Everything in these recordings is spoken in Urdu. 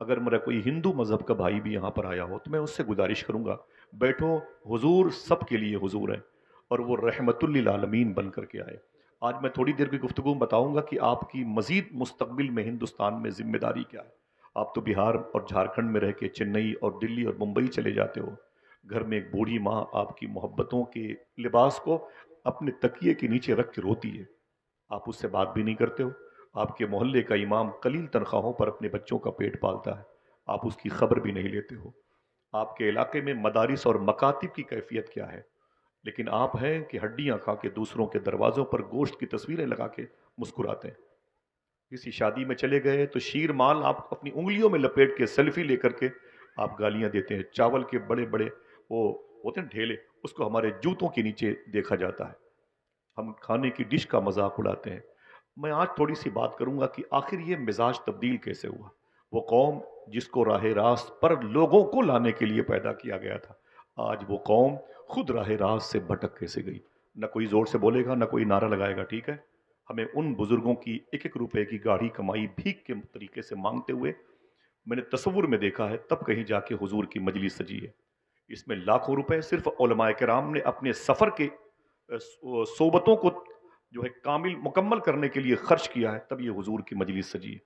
اگر میرا کوئی ہندو مذہب کا بھائی بھی یہاں پر آیا ہو تو میں اس سے گزارش کروں گا، بیٹھو، حضور سب کے لیے حضور ہے، اور وہ رحمت للعالمین بن کر کے آئے۔ آج میں تھوڑی دیر کی گفتگو میں بتاؤں گا کہ آپ کی مزید مستقبل میں ہندوستان میں ذمہ داری کیا ہے۔ آپ تو بہار اور جھارکھنڈ میں رہ کے چنئی اور دلی اور ممبئی چلے جاتے ہو، گھر میں ایک بوڑھی ماں آپ کی محبتوں کے لباس کو اپنے تکیے کے نیچے رکھ کے روتی ہے، آپ اس سے بات بھی نہیں کرتے ہو۔ آپ کے محلے کا امام قلیل تنخواہوں پر اپنے بچوں کا پیٹ پالتا ہے، آپ اس کی خبر بھی نہیں لیتے ہو۔ آپ کے علاقے میں مدارس اور مکاتب کی کیفیت کیا ہے، لیکن آپ ہیں کہ ہڈیاں کھا کے دوسروں کے دروازوں پر گوشت کی تصویریں لگا کے مسکراتے ہیں۔ کسی شادی میں چلے گئے تو شیر مال آپ اپنی انگلیوں میں لپیٹ کے سیلفی لے کر کے آپ گالیاں دیتے ہیں۔ چاول کے بڑے بڑے وہ ہوتے ہیں ڈھیلے، اس کو ہمارے جوتوں کے نیچے دیکھا جاتا ہے۔ ہم کھانے کی ڈش کا مذاق اڑاتے ہیں۔ میں آج تھوڑی سی بات کروں گا کہ آخر یہ مزاج تبدیل کیسے ہوا۔ وہ قوم جس کو راہ راست پر لوگوں کو لانے کے لیے پیدا کیا گیا تھا، آج وہ قوم خود راہ راست سے بھٹک کیسے گئی۔ نہ کوئی زور سے بولے گا، نہ کوئی نعرہ لگائے گا، ٹھیک ہے؟ ہمیں ان بزرگوں کی ایک ایک روپے کی گاڑھی کمائی بھیک کے طریقے سے مانگتے ہوئے میں نے تصور میں دیکھا ہے، تب کہیں جا کے حضور کی مجلس سجی ہے۔ اس میں لاکھوں روپے صرف علماء کرام نے اپنے سفر کے صحبتوں کو جو ہے کامل مکمل کرنے کے لیے خرچ کیا ہے، تب یہ حضور کی مجلس سجی ہے۔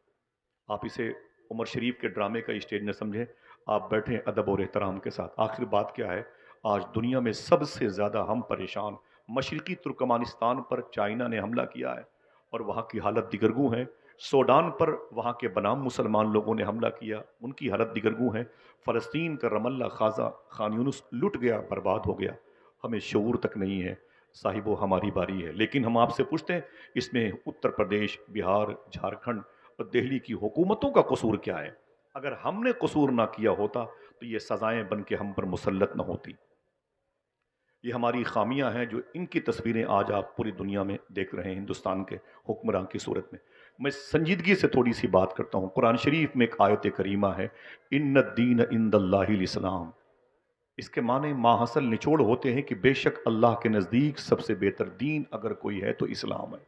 آپ اسے عمر شریف کے ڈرامے کا اسٹیج نہ سمجھیں، آپ بیٹھیں ادب اور احترام کے ساتھ۔ آخر بات کیا ہے، آج دنیا میں سب سے زیادہ ہم پریشان مشرقی ترکمانستان پر چائنا نے حملہ کیا ہے اور وہاں کی حالت دیگرگوں ہے۔ سوڈان پر وہاں کے بنام مسلمان لوگوں نے حملہ کیا، ان کی حالت دیگرگوں ہے۔ فلسطین کا رم اللہ، غازہ، خان یونس لٹ گیا، برباد ہو گیا۔ ہمیں شعور تک نہیں ہے صاحبو، ہماری باری ہے۔ لیکن ہم آپ سے پوچھتے ہیں، اس میں اتر پردیش، بہار، جھارکھنڈ اور دہلی کی حکومتوں کا قصور کیا ہے؟ اگر ہم نے قصور نہ کیا ہوتا تو یہ سزائیں بن کے ہم پر مسلط نہ ہوتی۔ یہ ہماری خامیاں ہیں جو ان کی تصویریں آج آپ پوری دنیا میں دیکھ رہے ہیں ہندوستان کے حکمران کی صورت میں۔ میں سنجیدگی سے تھوڑی سی بات کرتا ہوں۔ قرآن شریف میں ایک آیت کریمہ ہے، ان الدین عند اللہ الاسلام۔ اس کے معنی ماحصل نچوڑ ہوتے ہیں کہ بے شک اللہ کے نزدیک سب سے بہتر دین اگر کوئی ہے تو اسلام ہے۔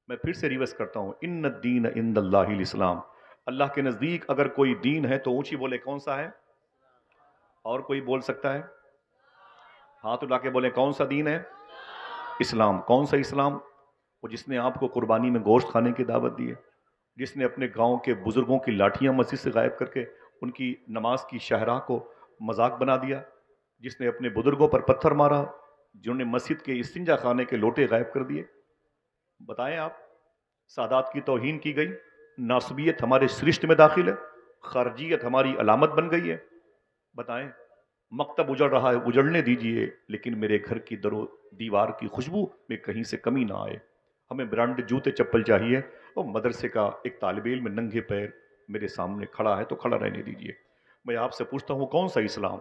میں پھر سے ریورس کرتا ہوں، ان الدین عند اللہ الاسلام۔ اللہ کے نزدیک اگر کوئی دین ہے تو اونچی بولے کون سا ہے؟ اور کوئی بول سکتا ہے؟ ہاتھ اٹھا کے بولے کون سا دین ہے؟ اسلام۔ کون سا اسلام؟ وہ جس نے آپ کو قربانی میں گوشت کھانے کی دعوت دی ہے، جس نے اپنے گاؤں کے بزرگوں کی لاٹھیاں مسجد سے غائب کر کے ان کی نماز کی شاہراہ کو مذاق بنا دیا، جس نے اپنے بزرگوں پر پتھر مارا، جنہوں نے مسجد کے استنجا خانے کے لوٹے غائب کر دیے۔ بتائیں آپ، سادات کی توہین کی گئی، ناسبیت ہمارے سرشت میں داخل ہے، خارجیت ہماری علامت بن گئی ہے۔ بتائیں، مکتب اجڑ رہا ہے، اجڑنے دیجئے، لیکن میرے گھر کی در و دیوار کی خوشبو میں کہیں سے کمی نہ آئے۔ ہمیں برانڈ جوتے چپل چاہیے، اور مدرسے کا ایک طالب علم ننگے پیر میرے سامنے کھڑا ہے تو کھڑا رہنے دیجئے۔ میں آپ سے پوچھتا ہوں، کون سا اسلام؟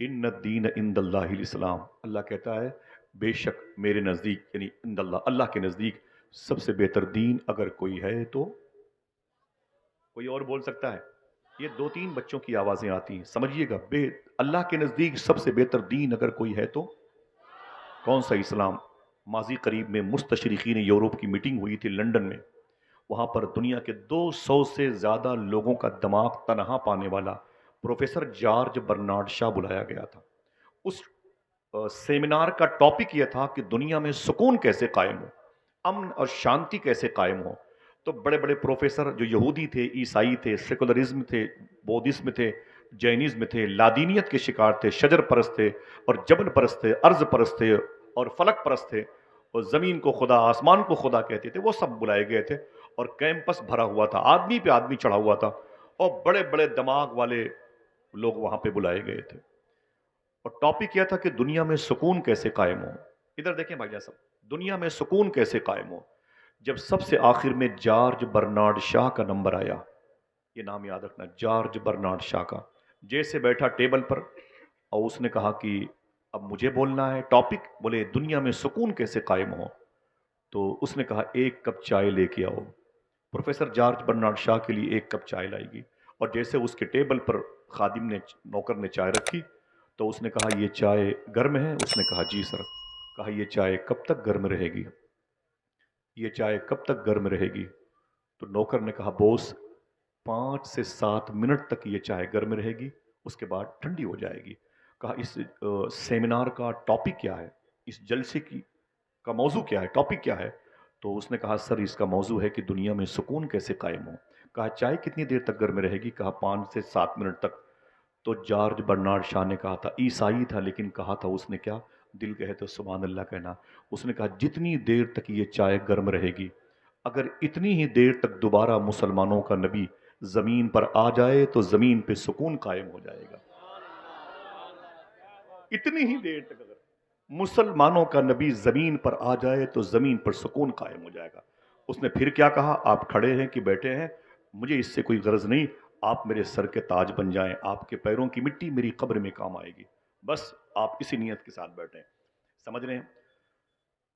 ان الدین عند اللہ الاسلام۔ اللہ کہتا ہے بے شک میرے نزدیک، یعنی عند اللہ، اللہ کے نزدیک سب سے بہتر دین اگر کوئی ہے تو کوئی اور بول سکتا ہے؟ یہ دو تین بچوں کی آوازیں آتی ہیں، سمجھیے گا، اللہ کے نزدیک سب سے بہتر دین اگر کوئی ہے تو کون سا اسلام؟ ماضی قریب میں مستشرقین یورپ کی میٹنگ ہوئی تھی لندن میں، وہاں پر دنیا کے 200 سے زیادہ لوگوں کا دماغ تنہا پانے والا پروفیسر جارج برنارڈ شاہ بلایا گیا تھا۔ اس سیمینار کا ٹاپک یہ تھا کہ دنیا میں سکون کیسے قائم ہو، امن اور شانتی کیسے قائم ہو۔ تو بڑے بڑے پروفیسر جو یہودی تھے، عیسائی تھے، سیکولرزم تھے، بودھزم تھے، جینزم تھے، لادینیت کے شکار تھے، شجر پرست تھے اور جبل پرست تھے، ارض پرست تھے اور فلک پرست تھے، اور زمین کو خدا، آسمان کو خدا کہتے تھے، وہ سب بلائے گئے تھے، اور کیمپس بھرا ہوا تھا، آدمی پہ آدمی چڑھا ہوا تھا، اور بڑے بڑے دماغ والے لوگ وہاں پہ بلائے گئے تھے، اور ٹاپک یہ تھا کہ دنیا میں سکون کیسے قائم ہو۔ ادھر دیکھیں بھائی صاحب، دنیا میں سکون کیسے قائم ہو؟ جب سب سے آخر میں جارج برنارڈ شاہ کا نمبر آیا، یہ نام یاد رکھنا، جارج برنارڈ شاہ کا، جیسے بیٹھا ٹیبل پر اور اس نے کہا کہ اب مجھے بولنا ہے، ٹاپک بولے دنیا میں سکون کیسے قائم ہو، تو اس نے کہا ایک کپ چائے لے کے آؤ۔ پروفیسر جارج برنارڈ شاہ کے لیے ایک کپ چائے لائی گئی، اور جیسے اس کے ٹیبل پر خادم نے، نوکر نے چائے رکھی تو اس نے کہا یہ چائے گرم ہے؟ اس نے کہا جی سر۔ کہا یہ چائے کب تک گرم رہے گی؟ یہ چائے کب تک گرم رہے گی؟ تو نوکر نے کہا بوس 5 سے 7 منٹ تک یہ چائے گرم رہے گی، اس کے بعد ٹھنڈی ہو جائے گی۔ کہا اس سیمینار کا ٹاپک کیا ہے، اس جلسے کی کا موضوع کیا ہے، ٹاپک کیا ہے؟ تو اس نے کہا سر اس کا موضوع ہے کہ دنیا میں سکون کیسے قائم ہو۔ کہا چائے کتنی دیر تک گرم رہے گی؟ کہا 5 سے 7 منٹ تک۔ تو جارج برنارڈ شاہ نے کہا تھا، عیسائی تھا لیکن کہا تھا اس نے کیا؟ دل کہے تو سبحان اللہ کہنا۔ اس نے کہا جتنی دیر تک یہ چائے گرم رہے گی، اگر اتنی ہی دیر تک دوبارہ مسلمانوں کا نبی زمین پر آ جائے تو زمین پہ سکون قائم ہو جائے گا۔ اتنی ہی دیر تک اگر مسلمانوں کا نبی زمین پر آ جائے تو زمین پر سکون قائم ہو جائے گا۔ اس نے پھر کیا کہا؟ آپ کھڑے ہیں کہ بیٹھے ہیں مجھے اس سے کوئی غرض نہیں، آپ میرے سر کے تاج بن جائیں، آپ کے پیروں کی مٹی میری قبر میں کام آئے گی، بس آپ اسی نیت کے ساتھ بیٹھیں۔ سمجھ رہے ہیں؟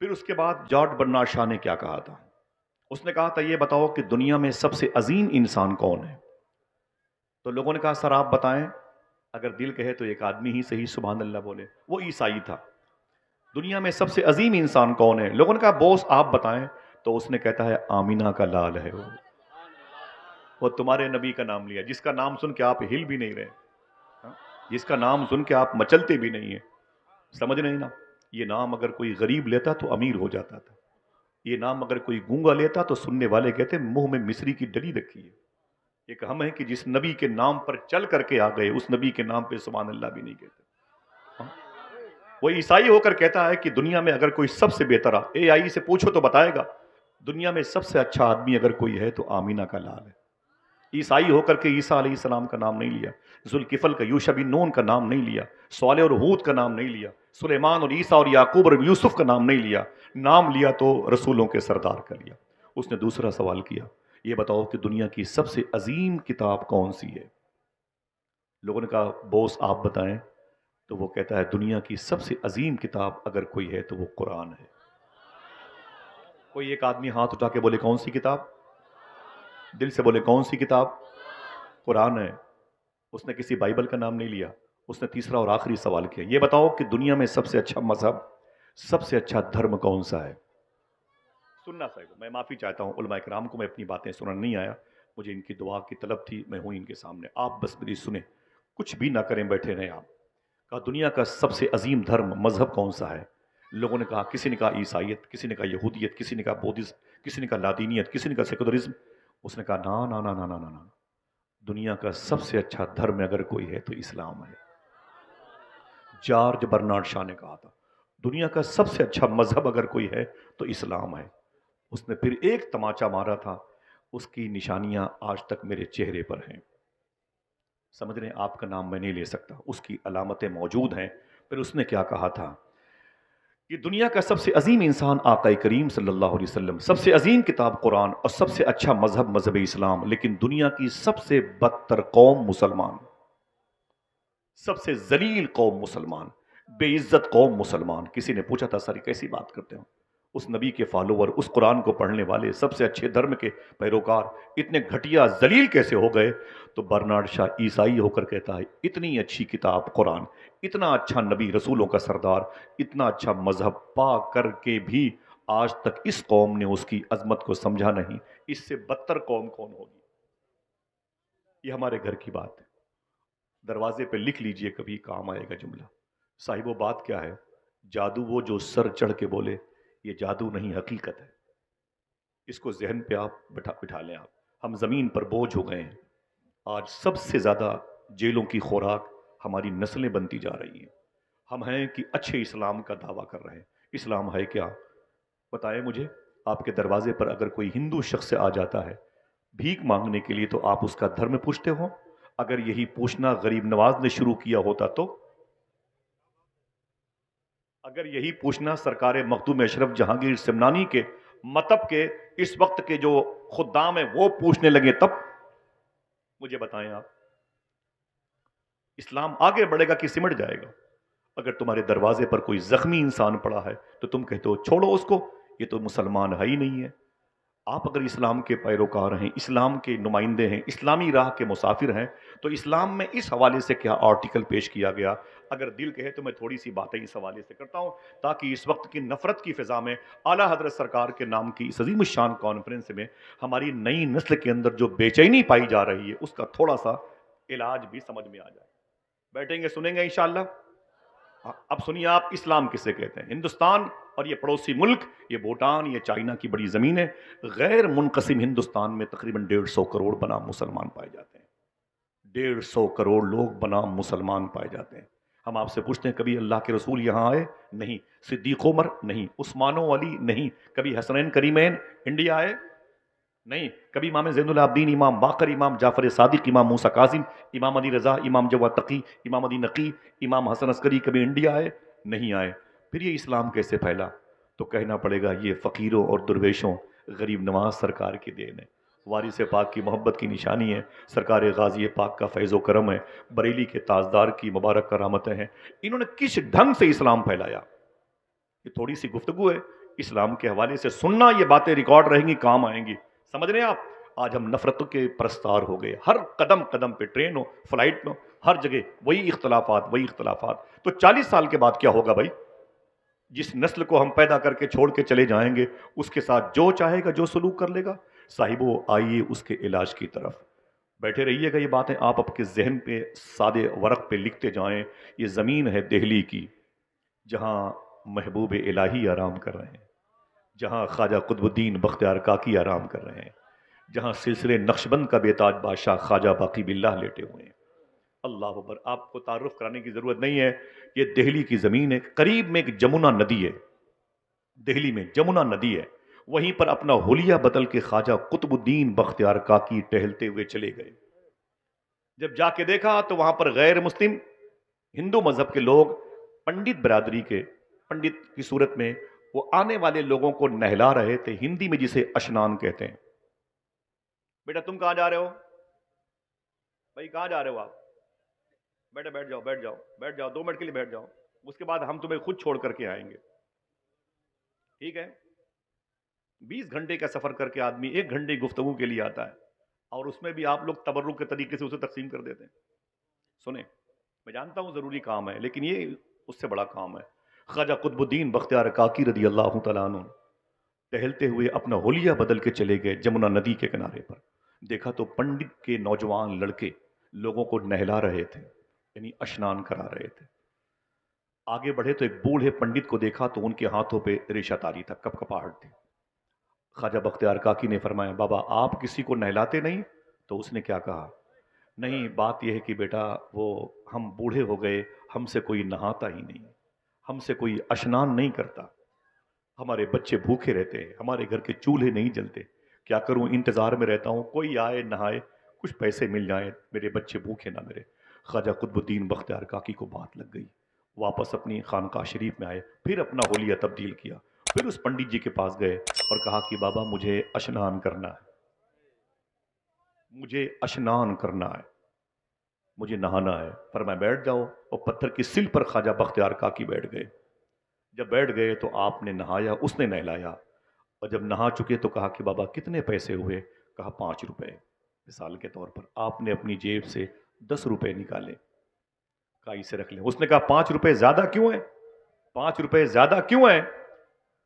پھر اس کے بعد جارج برنارڈ شاہ نے کیا کہا تھا؟ اس نے کہا تھا یہ بتاؤ کہ دنیا میں سب سے عظیم انسان کون ہے؟ تو لوگوں نے کہا سر آپ بتائیں۔ اگر دل کہے تو ایک آدمی ہی صحیح سبحان اللہ بولے، وہ عیسائی تھا۔ دنیا میں سب سے عظیم انسان کون ہے؟ لوگوں نے کہا بوس آپ بتائیں۔ تو اس نے کہتا ہے آمینہ کا لال ہے وہ تمہارے نبی کا نام لیا، جس کا نام سن کے آپ ہل بھی نہیں رہے، ہاں؟ جس کا نام سن کے آپ مچلتے بھی نہیں ہیں۔ سمجھ رہے ہیں نا؟ یہ نام اگر کوئی غریب لیتا تو امیر ہو جاتا تھا، یہ نام اگر کوئی گونگا لیتا تو سننے والے کہتے منہ میں مصری کی ڈلی رکھی ہے۔ ایک ہم ہیں کہ جس نبی کے نام پر چل کر کے آ گئے، اس نبی کے نام پہ سبحان اللہ بھی نہیں کہتے۔ ہاں؟ وہ عیسائی ہو کر کہتا ہے کہ دنیا میں اگر کوئی سب سے بہتر، اے آئی سے پوچھو تو بتائے گا، دنیا میں سب سے اچھا آدمی اگر کوئی ہے تو آمینہ کا لال ہے۔ عیسائی ہو کر کے عیسیٰ علیہ السلام کا نام نہیں لیا، ذوالکفل کا یوشع بن نون کا نام نہیں لیا، صالح اور ہود کا نام نہیں لیا، سلیمان اور عیسیٰ اور یعقوب اور یوسف کا نام نہیں لیا، نام لیا تو رسولوں کے سردار کا لیا۔ اس نے دوسرا سوال کیا، یہ بتاؤ کہ دنیا کی سب سے عظیم کتاب کون سی ہے؟ لوگوں نے کہا بوس آپ بتائیں۔ تو وہ کہتا ہے دنیا کی سب سے عظیم کتاب اگر کوئی ہے تو وہ قرآن ہے۔ کوئی ایک آدمی ہاتھ اٹھا کے بولے کون سی کتاب؟ دل سے بولے کون سی کتاب؟ قرآن ہے۔ اس نے کسی بائبل کا نام نہیں لیا۔ اس نے تیسرا اور آخری سوال کیا، یہ بتاؤ کہ دنیا میں سب سے اچھا مذہب، سب سے اچھا دھرم کون سا ہے؟ سننا صاحب، میں معافی چاہتا ہوں علماء کرام کو، میں اپنی باتیں سننے نہیں آیا، مجھے ان کی دعا کی طلب تھی، میں ہوں ان کے سامنے، آپ بس میری سنیں، کچھ بھی نہ کریں، بیٹھے رہیں آپ۔ کہا دنیا کا سب سے عظیم دھرم مذہب کون سا ہے؟ لوگوں نے کہا، کسی نے کہا عیسائیت، کسی نے کہا یہودیت، کسی نے کہا بودھزم، کسی نے کہا لادینیت، کسی نے کہا سیکولرزم۔ اس نے کہا نا نا نا نا نا نا، دنیا کا سب سے اچھا دھرم اگر کوئی ہے تو اسلام ہے۔ جارج برنارڈ شاہ نے کہا تھا دنیا کا سب سے اچھا مذہب اگر کوئی ہے تو اسلام ہے۔ اس نے پھر ایک تماچا مارا تھا، اس کی نشانیاں آج تک میرے چہرے پر ہیں۔ سمجھ رہے ہیں؟ آپ کا نام میں نہیں لے سکتا، اس کی علامتیں موجود ہیں۔ پھر اس نے کیا کہا تھا کہ دنیا کا سب سے عظیم انسان آقا کریم صلی اللہ علیہ وسلم، سب سے عظیم کتاب قرآن، اور سب سے اچھا مذہب مذہب اسلام، لیکن دنیا کی سب سے بدتر قوم مسلمان، سب سے ذلیل قوم مسلمان، بے عزت قوم مسلمان۔ کسی نے پوچھا تھا سر کیسی بات کرتے ہو؟ اس نبی کے فالوور، اس قرآن کو پڑھنے والے، سب سے اچھے دھرم کے پیروکار اتنے گھٹیا ذلیل کیسے ہو گئے؟ تو برنارڈ شاہ عیسائی ہو کر کہتا ہے اتنی اچھی کتاب قرآن، اتنا اچھا نبی رسولوں کا سردار، اتنا اچھا مذہب پا کر کے بھی آج تک اس قوم نے اس کی عظمت کو سمجھا نہیں، اس سے بدتر قوم کون ہوگی؟ یہ ہمارے گھر کی بات ہے، دروازے پہ لکھ لیجئے، کبھی کام آئے گا جملہ۔ صاحب وہ بات کیا ہے؟ جادو وہ جو سر چڑھ کے بولے، یہ جادو نہیں حقیقت ہے۔ اس کو ذہن پہ آپ بٹھا لیں۔ آپ ہم زمین پر بوجھ ہو گئے ہیں، آج سب سے زیادہ جیلوں کی خوراک ہماری نسلیں بنتی جا رہی ہیں۔ ہم ہیں کہ اچھے اسلام کا دعویٰ کر رہے ہیں، اسلام ہے کیا؟ بتائیں مجھے، آپ کے دروازے پر اگر کوئی ہندو شخص آ جاتا ہے بھیک مانگنے کے لیے تو آپ اس کا دھرم پوچھتے ہو؟ اگر یہی پوچھنا غریب نواز نے شروع کیا ہوتا تو؟ اگر یہی پوچھنا سرکار مخدوم اشرف جہانگیر سمنانی کے مطب کے اس وقت کے جو خدام ہیں وہ پوچھنے لگے تب؟ مجھے بتائیں آپ، اسلام آگے بڑھے گا کہ سمٹ جائے گا؟ اگر تمہارے دروازے پر کوئی زخمی انسان پڑا ہے تو تم کہتے ہو چھوڑو اس کو، یہ تو مسلمان ہے ہی نہیں ہے۔ آپ اگر اسلام کے پیروکار ہیں، اسلام کے نمائندے ہیں، اسلامی راہ کے مسافر ہیں، تو اسلام میں اس حوالے سے کیا آرٹیکل پیش کیا گیا؟ اگر دل کہے تو میں تھوڑی سی باتیں اس حوالے سے کرتا ہوں، تاکہ اس وقت کی نفرت کی فضا میں اعلیٰ حضرت سرکار کے نام کی اس عظیم الشان کانفرنس میں ہماری نئی نسل کے اندر جو بے چینی پائی جا رہی ہے، اس کا تھوڑا سا علاج بھی سمجھ میں آ جائے۔ بیٹھیں گے، سنیں گے انشاءاللہ۔ اب سنیے آپ، اسلام کسے کہتے ہیں؟ ہندوستان اور یہ پڑوسی ملک، یہ بھوٹان، یہ چائنا کی بڑی زمین ہے، غیر منقسم ہندوستان میں تقریباً 150 کروڑ بنام مسلمان پائے جاتے ہیں۔ 150 کروڑ لوگ بنام مسلمان پائے جاتے ہیں۔ ہم آپ سے پوچھتے ہیں کبھی اللہ کے رسول یہاں آئے؟ نہیں۔ صدیق عمر؟ نہیں۔ عثمان و علی؟ نہیں۔ کبھی حسنین کریمین انڈیا آئے؟ نہیں۔ کبھی امام زین العابدین، امام باقر، امام جعفر صادق، امام موسیٰ کاظم، امام علی رضا، امام جواد تقی، امام علی نقی، امام حسن عسکری کبھی انڈیا آئے؟ نہیں آئے۔ پھر یہ اسلام کیسے پھیلا؟ تو کہنا پڑے گا یہ فقیروں اور درویشوں، غریب نواز سرکار کی دین ہے، وارث پاک کی محبت کی نشانی ہے، سرکار غازی پاک کا فیض و کرم ہے، بریلی کے تاجدار کی مبارک کرامتیں ہیں۔ انہوں نے کس ڈھنگ سے اسلام پھیلایا؟ یہ تھوڑی سی گفتگو ہے اسلام کے حوالے سے، سننا، یہ باتیں ریکارڈ رہیں گی، کام آئیں گی۔ سمجھ رہے ہیں آپ؟ آج ہم نفرتوں کے پرستار ہو گئے، ہر قدم قدم پہ، ٹرین ہو، فلائٹ میں، ہر جگہ وہی اختلافات، وہی اختلافات۔ تو 40 سال کے بعد کیا ہوگا بھائی؟ جس نسل کو ہم پیدا کر کے چھوڑ کے چلے جائیں گے، اس کے ساتھ جو چاہے گا، جو سلوک کر لے گا۔ صاحبو، آئیے اس کے علاج کی طرف بیٹھے رہیے گا۔ یہ باتیں آپ اپنے ذہن پہ سادے ورق پہ لکھتے جائیں۔ یہ زمین ہے دہلی کی، جہاں محبوب الہی آرام کر رہے ہیں، جہاں خواجہ قطب الدین بختیار کاکی آرام کر رہے ہیں، جہاں سلسلے نقشبند کا بے تاج بادشاہ خواجہ باقی باللہ لیٹے ہوئے ہیں۔ اللہ اکبر! آپ کو تعارف کرانے کی ضرورت نہیں ہے، یہ دہلی کی زمین ہے۔ قریب میں ایک جمنا ندی ہے، دہلی میں جمنا ندی ہے، وہیں پر اپنا حلیہ بدل کے خواجہ قطب الدین بختیار کاکی ٹہلتے ہوئے چلے گئے۔ جب جا کے دیکھا تو وہاں پر غیر مسلم ہندو مذہب کے لوگ، پنڈت برادری کے، پنڈت کی صورت میں، وہ آنے والے لوگوں کو نہلا رہے تھے، ہندی میں جسے اشنان کہتے ہیں۔ بیٹا تم کہاں جا رہے ہو؟ بھائی کہاں جا رہے ہو آپ؟ بیٹا بیٹھ جاؤ، بیٹھ جاؤ، بیٹھ جاؤ، 2 منٹ کے لیے بیٹھ جاؤ، اس کے بعد ہم تمہیں خود چھوڑ کر کے آئیں گے، ٹھیک ہے؟ 20 گھنٹے کا سفر کر کے آدمی 1 گھنٹے گفتگو کے لیے آتا ہے، اور اس میں بھی آپ لوگ تبرک کے طریقے سے اسے تقسیم کر دیتے ہیں۔ سنیں، میں جانتا ہوں ضروری کام ہے، لیکن یہ اس سے بڑا کام ہے۔ خواجہ قطب الدین بختیار کاکی رضی اللہ تعالیٰ عنہ ٹہلتے ہوئے اپنا حلیہ بدل کے چلے گئے جمنا ندی کے کنارے پر۔ دیکھا تو پنڈت کے نوجوان لڑکے لوگوں کو نہلا رہے تھے، یعنی اشنان کرا رہے تھے۔ آگے بڑھے تو ایک بوڑھے پنڈت کو دیکھا تو ان کے ہاتھوں پہ ریشہ تاری تھا، کپ کپاہٹ تھی۔ خواجہ بختیار کاکی نے فرمایا، بابا آپ کسی کو نہلاتے نہیں؟ تو اس نے کیا کہا؟ نہیں، بات یہ ہے کہ بیٹا وہ ہم بوڑھے ہو گئے، ہم سے کوئی نہاتا ہی نہیں، ہم سے کوئی اشنان نہیں کرتا، ہمارے بچے بھوکے رہتے ہیں، ہمارے گھر کے چولہے نہیں جلتے، کیا کروں، انتظار میں رہتا ہوں کوئی آئے نہائے، کچھ پیسے مل جائیں، میرے بچے بھوکے نہ مرے۔ خواجہ قطب الدین بختیار کاکی کو بات لگ گئی، واپس اپنی خانقاہ شریف میں آئے، پھر اپنا حلیہ تبدیل کیا، پھر اس پنڈت جی کے پاس گئے اور کہا کہ بابا مجھے اشنان کرنا ہے، مجھے اشنان کرنا ہے، مجھے نہانا ہے۔ فرمایا بیٹھ جاؤ، اور پتھر کی سل پر خواجہ بختیار کاکی بیٹھ گئے۔ جب بیٹھ گئے تو آپ نے نہایا، اس نے نہلایا، اور جب نہا چکے تو کہا کہ بابا کتنے پیسے ہوئے؟ کہا 5 روپے۔ مثال کے طور پر آپ نے اپنی جیب سے 10 روپے نکالے، کہا اسے رکھ لیں۔ اس نے کہا 5 روپے زیادہ کیوں ہیں؟ 5 روپے زیادہ کیوں ہیں؟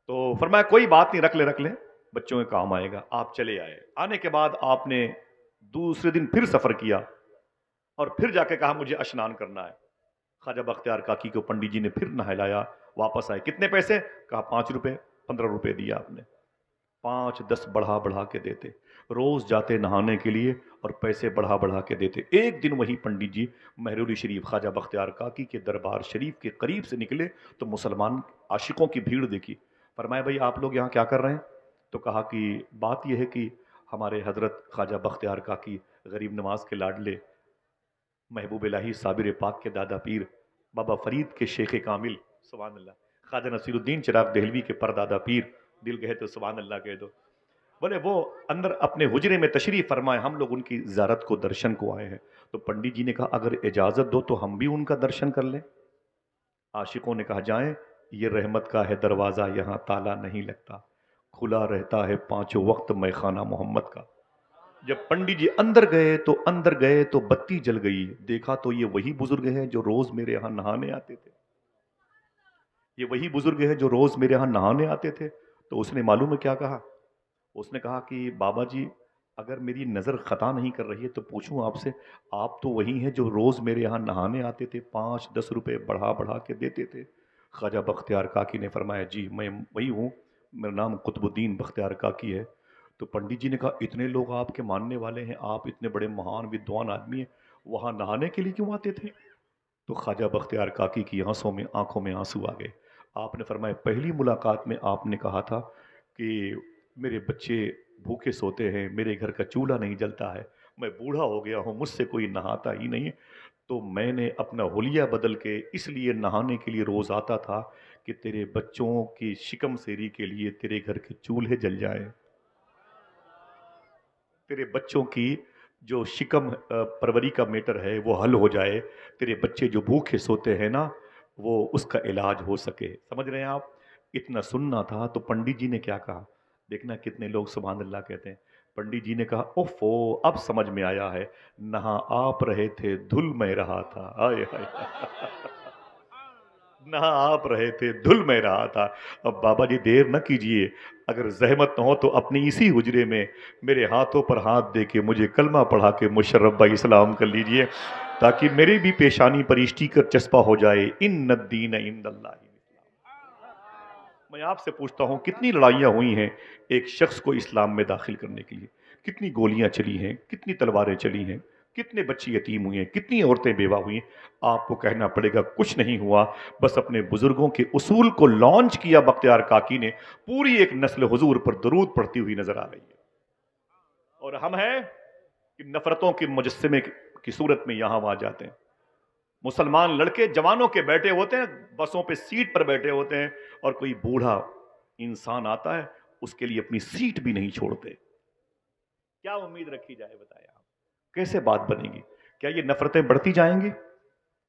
تو فرمایا کوئی بات نہیں، رکھ لیں رکھ لیں، بچوں کے کام آئے گا۔ آپ چلے آئے، آنے کے بعد آپ نے دوسرے دن پھر سفر کیا، اور پھر جا کے کہا مجھے اشنان کرنا ہے۔ خواجہ بختیار کاکی کو پنڈت جی نے پھر نہلایا، واپس آئے، کتنے پیسے؟ کہا 5 روپے۔ 15 روپے دیا آپ نے، 5 10 بڑھا بڑھا کے دیتے، روز جاتے نہانے کے لیے اور پیسے بڑھا بڑھا کے دیتے۔ ایک دن وہی پنڈت جی مہرولی شریف خواجہ بختیار کاکی کے دربار شریف کے قریب سے نکلے تو مسلمان عاشقوں کی بھیڑ دیکھی۔ فرمایا بھائی آپ لوگ یہاں کیا کر رہے ہیں؟ تو کہا کہ بات یہ ہے کہ ہمارے حضرت خواجہ بختیار کاکی غریب نواز کے لاڈلے، محبوب الہی صابر پاک کے دادا پیر، بابا فرید کے شیخ کامل، سبحان اللہ، خواجہ نصیر الدین چراغ دہلوی کے پردادا پیر، دل کہے تو سبحان اللہ کہہ دو، بولے وہ اندر اپنے حجرے میں تشریف فرمائے، ہم لوگ ان کی زیارت کو، درشن کو آئے ہیں۔ تو پنڈت جی نے کہا اگر اجازت دو تو ہم بھی ان کا درشن کر لیں۔ عاشقوں نے کہا جائیں، یہ رحمت کا ہے دروازہ، یہاں تالا نہیں لگتا، کھلا رہتا ہے پانچوں وقت میں خانہ محمد کا۔ جب پنڈت جی اندر گئے تو بتی جل گئی، دیکھا تو یہ وہی بزرگ ہیں جو روز میرے یہاں نہانے آتے تھے، یہ وہی بزرگ ہیں جو روز میرے یہاں نہانے آتے تھے۔ تو اس نے معلوم ہے کیا کہا؟ اس نے کہا کہ بابا جی اگر میری نظر خطا نہیں کر رہی ہے تو پوچھوں آپ سے، آپ تو وہی ہیں جو روز میرے یہاں نہانے آتے تھے، 5-10 روپے بڑھا بڑھا کے دیتے تھے؟ خواجہ بختیار کاکی نے فرمایا جی میں وہی ہوں، میرا نام قطب الدین بختیار کاکی ہے۔ تو پنڈت جی نے کہا اتنے لوگ آپ کے ماننے والے ہیں، آپ اتنے بڑے مہان ودوان آدمی ہیں، وہاں نہانے کے لیے کیوں آتے تھے؟ تو خواجہ بختیار کاکی کی آنکھوں میں آنسو آ گئے۔ آپ نے فرمایا پہلی ملاقات میں آپ نے کہا تھا کہ میرے بچے بھوکے سوتے ہیں، میرے گھر کا چولہا نہیں جلتا ہے، میں بوڑھا ہو گیا ہوں، مجھ سے کوئی نہاتا ہی نہیں، تو میں نے اپنا حلیہ بدل کے اس لیے نہانے کے لیے روز آتا تھا کہ تیرے بچوں کی شکم سیری کے لیے تیرے گھر کے چولہے جل جائیں، تیرے بچوں کی جو شکم پروری کا میٹر ہے وہ حل ہو جائے، تیرے بچے جو بھوکے سوتے ہیں نا وہ اس کا علاج ہو سکے۔ سمجھ رہے ہیں آپ؟ اتنا سننا تھا تو پنڈت جی نے کیا کہا؟ دیکھنا کتنے لوگ سبحان اللہ کہتے ہیں۔ پنڈت جی نے کہا اوفو اب سمجھ میں آیا ہے، نہاں آپ رہے تھے دھل میں رہا تھا، آئے ہائے نہاں آپ رہے تھے دھل میں رہا تھا۔ اب بابا جی دیر نہ کیجئے، اگر زحمت نہ ہو تو اپنی اسی حجرے میں میرے ہاتھوں پر ہاتھ دے کے مجھے کلمہ پڑھا کے مشرف بھائی اسلام کر لیجئے، تاکہ میری بھی پیشانی پر اسٹیکر چسپا ہو جائے، ان الدین عند اللہ الاسلام۔ میں آپ سے پوچھتا ہوں کتنی لڑائیاں ہوئی ہیں ایک شخص کو اسلام میں داخل کرنے کے لیے، کتنی گولیاں چلی ہیں، کتنی تلواریں چلی ہیں، کتنے بچے یتیم ہوئے ہیں، کتنی عورتیں بیوہ ہوئی ہیں۔ آپ کو کہنا پڑے گا کچھ نہیں ہوا، بس اپنے بزرگوں کے اصول کو لانچ کیا بختیار کاکی نے، پوری ایک نسل حضور پر درود پڑھتی ہوئی نظر آ رہی ہے۔ اور ہم ہیں کہ نفرتوں کے مجسمے کی صورت میں یہاں وہاں جاتے ہیں۔ مسلمان لڑکے جوانوں کے بیٹھے ہوتے ہیں، بسوں پہ سیٹ پر بیٹھے ہوتے ہیں، اور کوئی بوڑھا انسان آتا ہے اس کے لیے اپنی سیٹ بھی نہیں چھوڑتے۔ کیا امید رکھی جائے بتائیں آپ؟ کیسے بات بنے گی؟ کیا یہ نفرتیں بڑھتی جائیں گی؟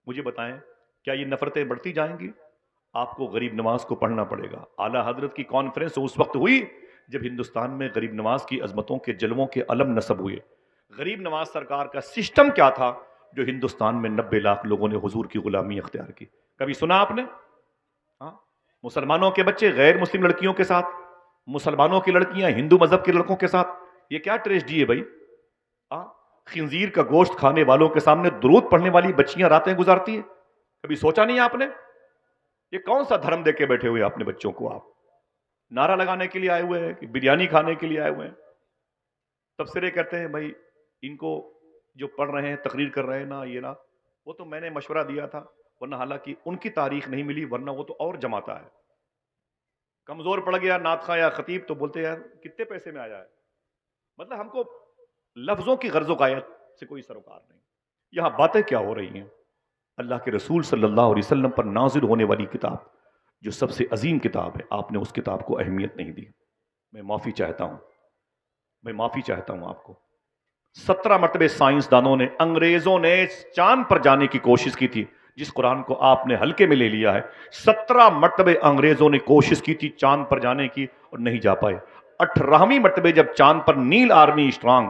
مجھے بتائیں کیا یہ نفرتیں بڑھتی جائیں گی؟ آپ کو غریب نواز کو پڑھنا پڑے گا۔ اعلیٰ حضرت کی کانفرنس اس وقت ہوئی جب ہندوستان میں غریب نواز کی عظمتوں کے جلووں کے علم نصب ہوئے۔ غریب نواز سرکار کا سسٹم کیا تھا جو ہندوستان میں 90 لاکھ لوگوں نے حضور کی غلامی اختیار کی؟ کبھی سنا آپ نے؟ ہاں، مسلمانوں کے بچے غیر مسلم لڑکیوں کے ساتھ، مسلمانوں کی لڑکیاں ہندو مذہب کے لڑکوں کے ساتھ، یہ کیا ٹریجڈی ہے بھائی؟ خنزیر کا گوشت کھانے والوں کے سامنے درود پڑھنے والی بچیاں راتیں گزارتی ہیں، کبھی سوچا نہیں آپ نے؟ یہ کون سا دھرم دے کے بیٹھے ہوئے اپنے بچوں کو؟ آپ نعرہ لگانے کے لیے آئے ہوئے ہیں کہ بریانی کھانے کے لیے آئے ہوئے ہیں؟ تبصرے کرتے ہیں بھائی ان کو جو پڑھ رہے ہیں تقریر کر رہے ہیں نا یہ نا وہ تو میں نے مشورہ دیا تھا، ورنہ حالانکہ ان کی تاریخ نہیں ملی، ورنہ وہ تو اور جماتا ہے۔ کمزور پڑ گیا نعت خواں یا خطیب تو بولتے ہیں یار کتنے پیسے میں آیا ہے۔ مطلب ہم کو لفظوں کی غرض و غایت سے کوئی سروکار نہیں، یہاں باتیں کیا ہو رہی ہیں؟ اللہ کے رسول صلی اللہ علیہ وسلم پر نازل ہونے والی کتاب جو سب سے عظیم کتاب ہے، آپ نے اس کتاب کو اہمیت نہیں دی۔ میں معافی چاہتا ہوں، میں معافی چاہتا ہوں آپ کو۔ 17 مرتبہ سائنسدانوں نے، انگریزوں نے چاند پر جانے کی کوشش کی تھی، جس قرآن کو آپ نے ہلکے میں لے لیا ہے۔ 17 مرتبہ انگریزوں نے کوشش کی تھی چاند پر جانے کی اور نہیں جا پائے۔ 18ویں مرتبہ جب چاند پر نیل آرمی اسٹرانگ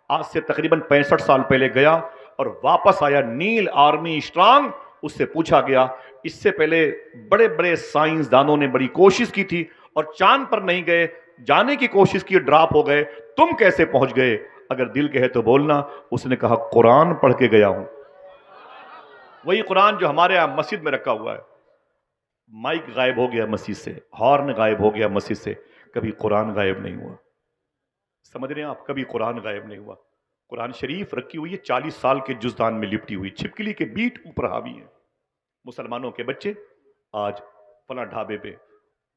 آج سے تقریباً 65 سال پہلے گیا اور واپس آیا، نیل آرمی اسٹرانگ، اس سے پوچھا گیا اس سے پہلے بڑے بڑے سائنسدانوں نے بڑی کوشش کی تھی اور چاند پر نہیں گئے، جانے کی کوشش کی ڈراپ ہو گئے، تم کیسے پہنچ گئے؟ اگر دل کہے تو بولنا۔ اس نے کہا قرآن پڑھ کے گیا ہوں، وہی قرآن جو ہمارے یہاں مسجد میں رکھا ہوا ہے۔ مائک غائب ہو گیا مسجد سے، ہارن غائب ہو گیا مسجد سے، کبھی قرآن غائب نہیں ہوا۔ سمجھ رہے ہیں آپ؟ کبھی قرآن غائب نہیں ہوا۔ قرآن شریف رکھی ہوئی ہے 40 سال کے جزدان میں لپٹی ہوئی، چھپکلی کے بیٹ اوپر حاوی ہیں۔ مسلمانوں کے بچے آج فلاں ڈھابے پہ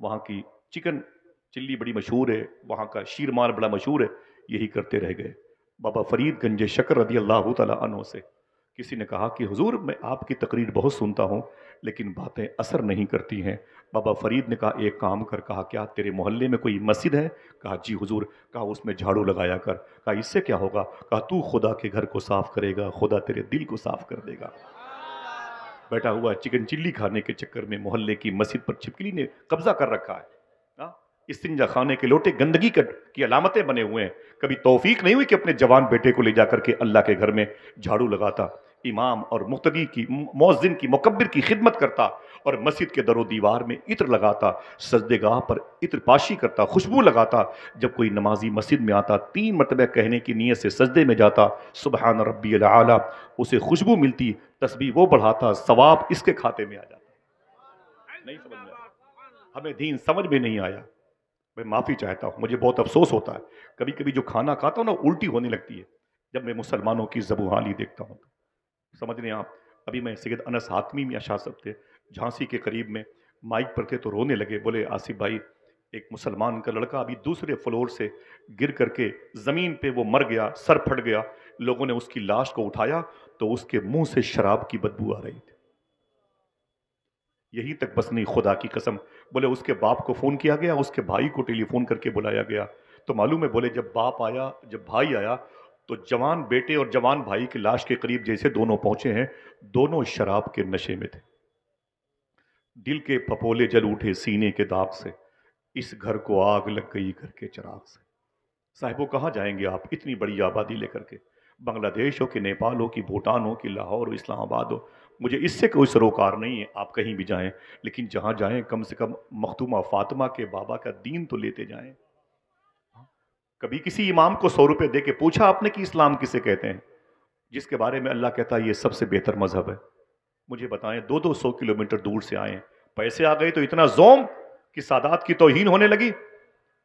وہاں کی چکن چلی بڑی مشہور ہے، وہاں کا شیرمال بڑا مشہور ہے، یہی کرتے رہ گئے۔ بابا فرید گنج شکر رضی اللہ تعالیٰ عنہ سے کسی نے کہا کہ حضور میں آپ کی تقریر بہت سنتا ہوں لیکن باتیں اثر نہیں کرتی ہیں۔ بابا فرید نے کہا ایک کام کر، کہا کیا تیرے محلے میں کوئی مسجد ہے؟ کہا جی حضور۔ کہا اس میں جھاڑو لگایا کر۔ کہا اس سے کیا ہوگا؟ کہا تو خدا کے گھر کو صاف کرے گا، خدا تیرے دل کو صاف کر دے گا۔ بیٹھا ہوا چکن چلی کھانے کے چکر میں محلے کی مسجد پر چھپکلی نے قبضہ کر رکھا ہے۔ استنجا خانے کے لوٹے گندگی کی علامتیں بنے ہوئے ہیں. کبھی توفیق نہیں ہوئی کہ اپنے جوان بیٹے کو لے جا کر کے اللہ کے گھر میں جھاڑو لگاتا، امام اور مقتدی کی، مؤذن کی، مکبر کی خدمت کرتا، اور مسجد کے در و دیوار میں عطر لگاتا، سجدے گاہ پر عطر پاشی کرتا، خوشبو لگاتا. جب کوئی نمازی مسجد میں آتا 3 مرتبہ کہنے کی نیت سے سجدے میں جاتا، سبحان ربی العالی، اسے خوشبو ملتی، تسبیح وہ بڑھاتا، ثواب اس کے کھاتے میں آ جاتا. نہیں سمجھ میں آیا، ہمیں دین سمجھ میں نہیں آیا. میں معافی چاہتا ہوں، مجھے بہت افسوس ہوتا ہے. کبھی کبھی جو کھانا کھاتا ہوں نا الٹی ہونے لگتی ہے جب میں مسلمانوں کی زبوحالی دیکھتا ہوں. سمجھ رہے ہیں آپ؟ ابھی میں سید انس حاتمی میاں شاہ صاحب تھے جھانسی کے قریب میں، مائک پر تھے تو رونے لگے. بولے آصف بھائی، ایک مسلمان کا لڑکا ابھی دوسرے فلور سے گر کر کے زمین پہ وہ مر گیا، سر پھٹ گیا. لوگوں نے اس کی لاش کو اٹھایا تو اس کے منہ سے شراب کی بدبو آ رہی تھی. یہی تک بس نہیں، خدا کی قسم. بولے اس کے باپ کو فون کیا گیا، اس کے بھائی کو ٹیلی فون کر کے بلایا گیا تو معلوم ہے، بولے جب باپ آیا، جب بھائی آیا تو جوان بیٹے اور جوان بھائی کی لاش کے قریب جیسے دونوں پہنچے ہیں، دونوں شراب کے نشے میں تھے. دل کے پھپولے جل اٹھے سینے کے داغ سے، اس گھر کو آگ لگ گئی گھر کے چراغ سے. صاحبوں کہاں جائیں گے آپ اتنی بڑی آبادی لے کر کے؟ بنگلہ دیش ہو کہ نیپال ہو کہ بھوٹان ہو کہ لاہور ہو اسلام آباد ہو، مجھے اس سے کوئی سروکار نہیں ہے، آپ کہیں بھی جائیں، لیکن جہاں جائیں کم سے کم مختومہ فاطمہ کے بابا کا دین تو لیتے جائیں. کبھی کسی امام کو 100 روپے دے کے پوچھا آپ نے کہ اسلام کسے کہتے ہیں، جس کے بارے میں اللہ کہتا ہے یہ سب سے بہتر مذہب ہے؟ مجھے بتائیں، 200 کلومیٹر دور سے آئے، پیسے آ گئے تو اتنا زوم کہ سادات کی توہین ہونے لگی.